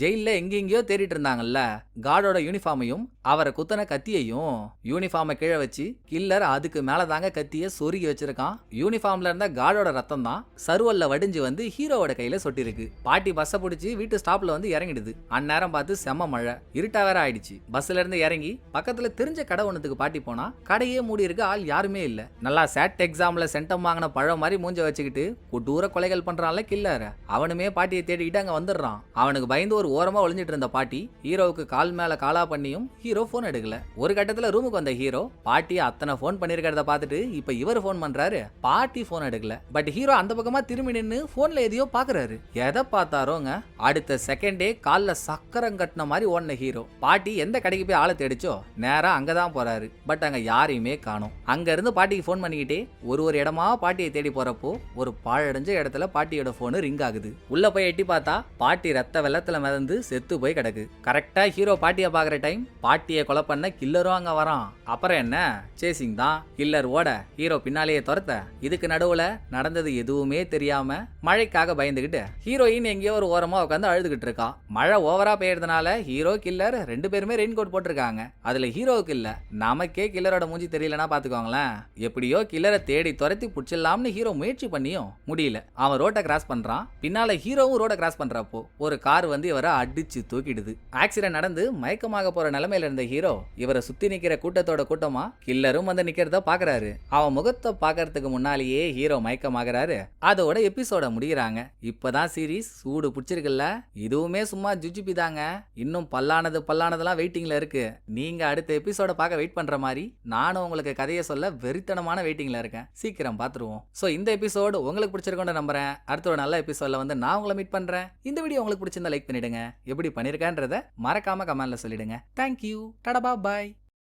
ஜெயில எங்கெங்கயோ தேடிட்டு இருந்தாங்கல்ல கார்டோட யூனிஃபார்மையும் அவரை குத்தன கத்தியையும். யூனிஃபார்மை கீழே வச்சு கில்லர் அதுக்கு மேலதாங்க கத்திய சொருகி வச்சிருக்கான். யூனிஃபார்ம்ல இருந்த கார்டோட ரத்தம் தான் சருவல்ல வடிஞ்சு வந்து ஹீரோவோட கையில சொட்டு. ஒட்டிருக்கு. பாட்டி பஸ்ஸை பிடிச்சி வீட்டு ஸ்டாப்ல வந்து இறங்கிடுது. அந்நேரம் பார்த்து செம்ம மழை, இருட்டா வேற ஆயிடுச்சு. பஸ்ல இருந்து இறங்கி பக்கத்துல தெரிஞ்ச கடை ஒண்ணுத்துக்கு பாட்டி போனா கடையே மூடி இருக்கு, ஆள் யாருமே இல்ல. நல்லா சேட் எக்ஸாம்ல சென்டம் வாங்கின பழம் மாதிரி மூஞ்ச வச்சுக்கிட்டு கொடூர கொலைகள் பண்றான்ல கில்லர். அவனுமே பாட்டியை தேடிக்கிட்டு அங்க வந்துடுறான். அவனுக்கு பயந்து ஒரு ஓரமா ஒளிஞ்சிட்டு இருந்த பாட்டி ஹீரோவுக்கு கால் மேல காலா பண்ணியும் ஹீரோ போன் எடுக்கல. ஒரு கட்டத்துல ரூமுக்கு வந்த ஹீரோ பாட்டி அத்தனை போன் பண்ணிருக்கிறத பார்த்துட்டு இப்ப இவர் போன் பண்றாரு, பாட்டி போன் எடுக்கல. பட் ஹீரோ அந்த பக்கமா திரும்பி நின்னு போன்ல எதையோ பாக்குறாரு. எதை பார்த்தாரோங்க, அடுத்த செகண்டே கால்ல சக்கரம் கட்டின மாதிரி ஓடின ஹீரோ பாட்டி எந்த கடைக்கு போய் ஆளை தேடிச்சோ நேரா அங்கதான் போறாரு. பட் அங்க யாரையுமே காணோம். அங்க இருந்து பாட்டிக்கு போன் பண்ணிக்கிட்டே ஒரு இடமா பாட்டியை தேடி போறப்போ ஒரு பாழடைஞ்ச இடத்துல பாட்டியோட போன் ரிங் ஆகுது. உள்ள போய் எட்டி பார்த்தா பாட்டி ரத்த வெள்ளத்துல மிதந்து செத்து போய் கிடக்கு. கரெக்டா ஹீரோ பாட்டியை பாக்குற டைம் பாட்டியை கொலை பண்ண கில்லரும் அங்க வரான். அப்புறம் என்ன, சேசிங் தான். கில்லர் ஓட ஹீரோ பின்னாலேயே துரத்த இதுக்கு நடுவுல நடந்தது எதுவுமே தெரியாம மழைக்காக பயந்துகிட்டு ஹீரோயின் எங்கேயோ ஒரு ஓரமா உட்காந்து அழுதுகிட்டு இருக்கா. மழை ஓவரா பெய்யறதுனால ஹீரோ கில்லர் ரெண்டு பேருமே ரெயின் கோட் போட்டிருக்காங்க. அதுல ஹீரோவுக்கு இல்ல, நமக்கே கில்லரோட மூஞ்சி தெரியலனா பாத்துக்கோங்களேன். எப்படியோ கில்லரை தேடி துரத்தி புடிச்சிடலாம்னு ஹீரோ முயற்சி பண்ணியும் முடியல. அவன் ரோட்டை கிராஸ் பண்றான். பின்னால ஹீரோவும் ரோட கிராஸ் பண்றப்போ ஒரு கார் வந்து இவரை அடிச்சு தூக்கிடுது. ஆக்சிடென்ட் நடந்து மயக்கமாக போற நிலைமையில இருந்த ஹீரோ இவரை சுத்தி நிக்கிற கூட்டத்தோட கூட்டமா கில்லரும் வந்து நிக்கிறத பாக்குறாரு. அவன் முகத்தை பாக்குறதுக்கு முன்னாலேயே ஹீரோ மயக்கமாகறாரு. அதோட எபிசோட முடிகிறாங்க. இப்பதான் சீரீஸ் சூடு பிடிச்சிருக்குல்ல. இதுவுமே சும்மா ஜுஜிபி தாங்க. இன்னும் பல்லானதெல்லாம் வெயிட்டிங்ல இருக்கு. நீங்க அடுத்த எபிசோட பார்க்க வெயிட் பண்ற மாதிரி நானும் உங்களுக்கு கதையை சொல்ல வெறித்தனமான வெயிட்டிங்ல இருக்கேன். சீக்கிரம் பாத்துருவோம். சோ இந்த எபிசோடு உங்களுக்கு பிடிச்சிருக்கோன்னு நம்புறேன். அடுத்த ஒரு நல்ல எபிசோட்ல வந்து நான் உங்களை மீட் பண்றேன். இந்த வீடியோ உங்களுக்கு பிடிச்சிருந்தா லைக் பண்ணிடுங்க. எப்படி பண்ணிருக்கேன்றத மறக்காம கமெண்ட்ல சொல்லிடுங்க. தேங்க்யூ. டாடா பாய்.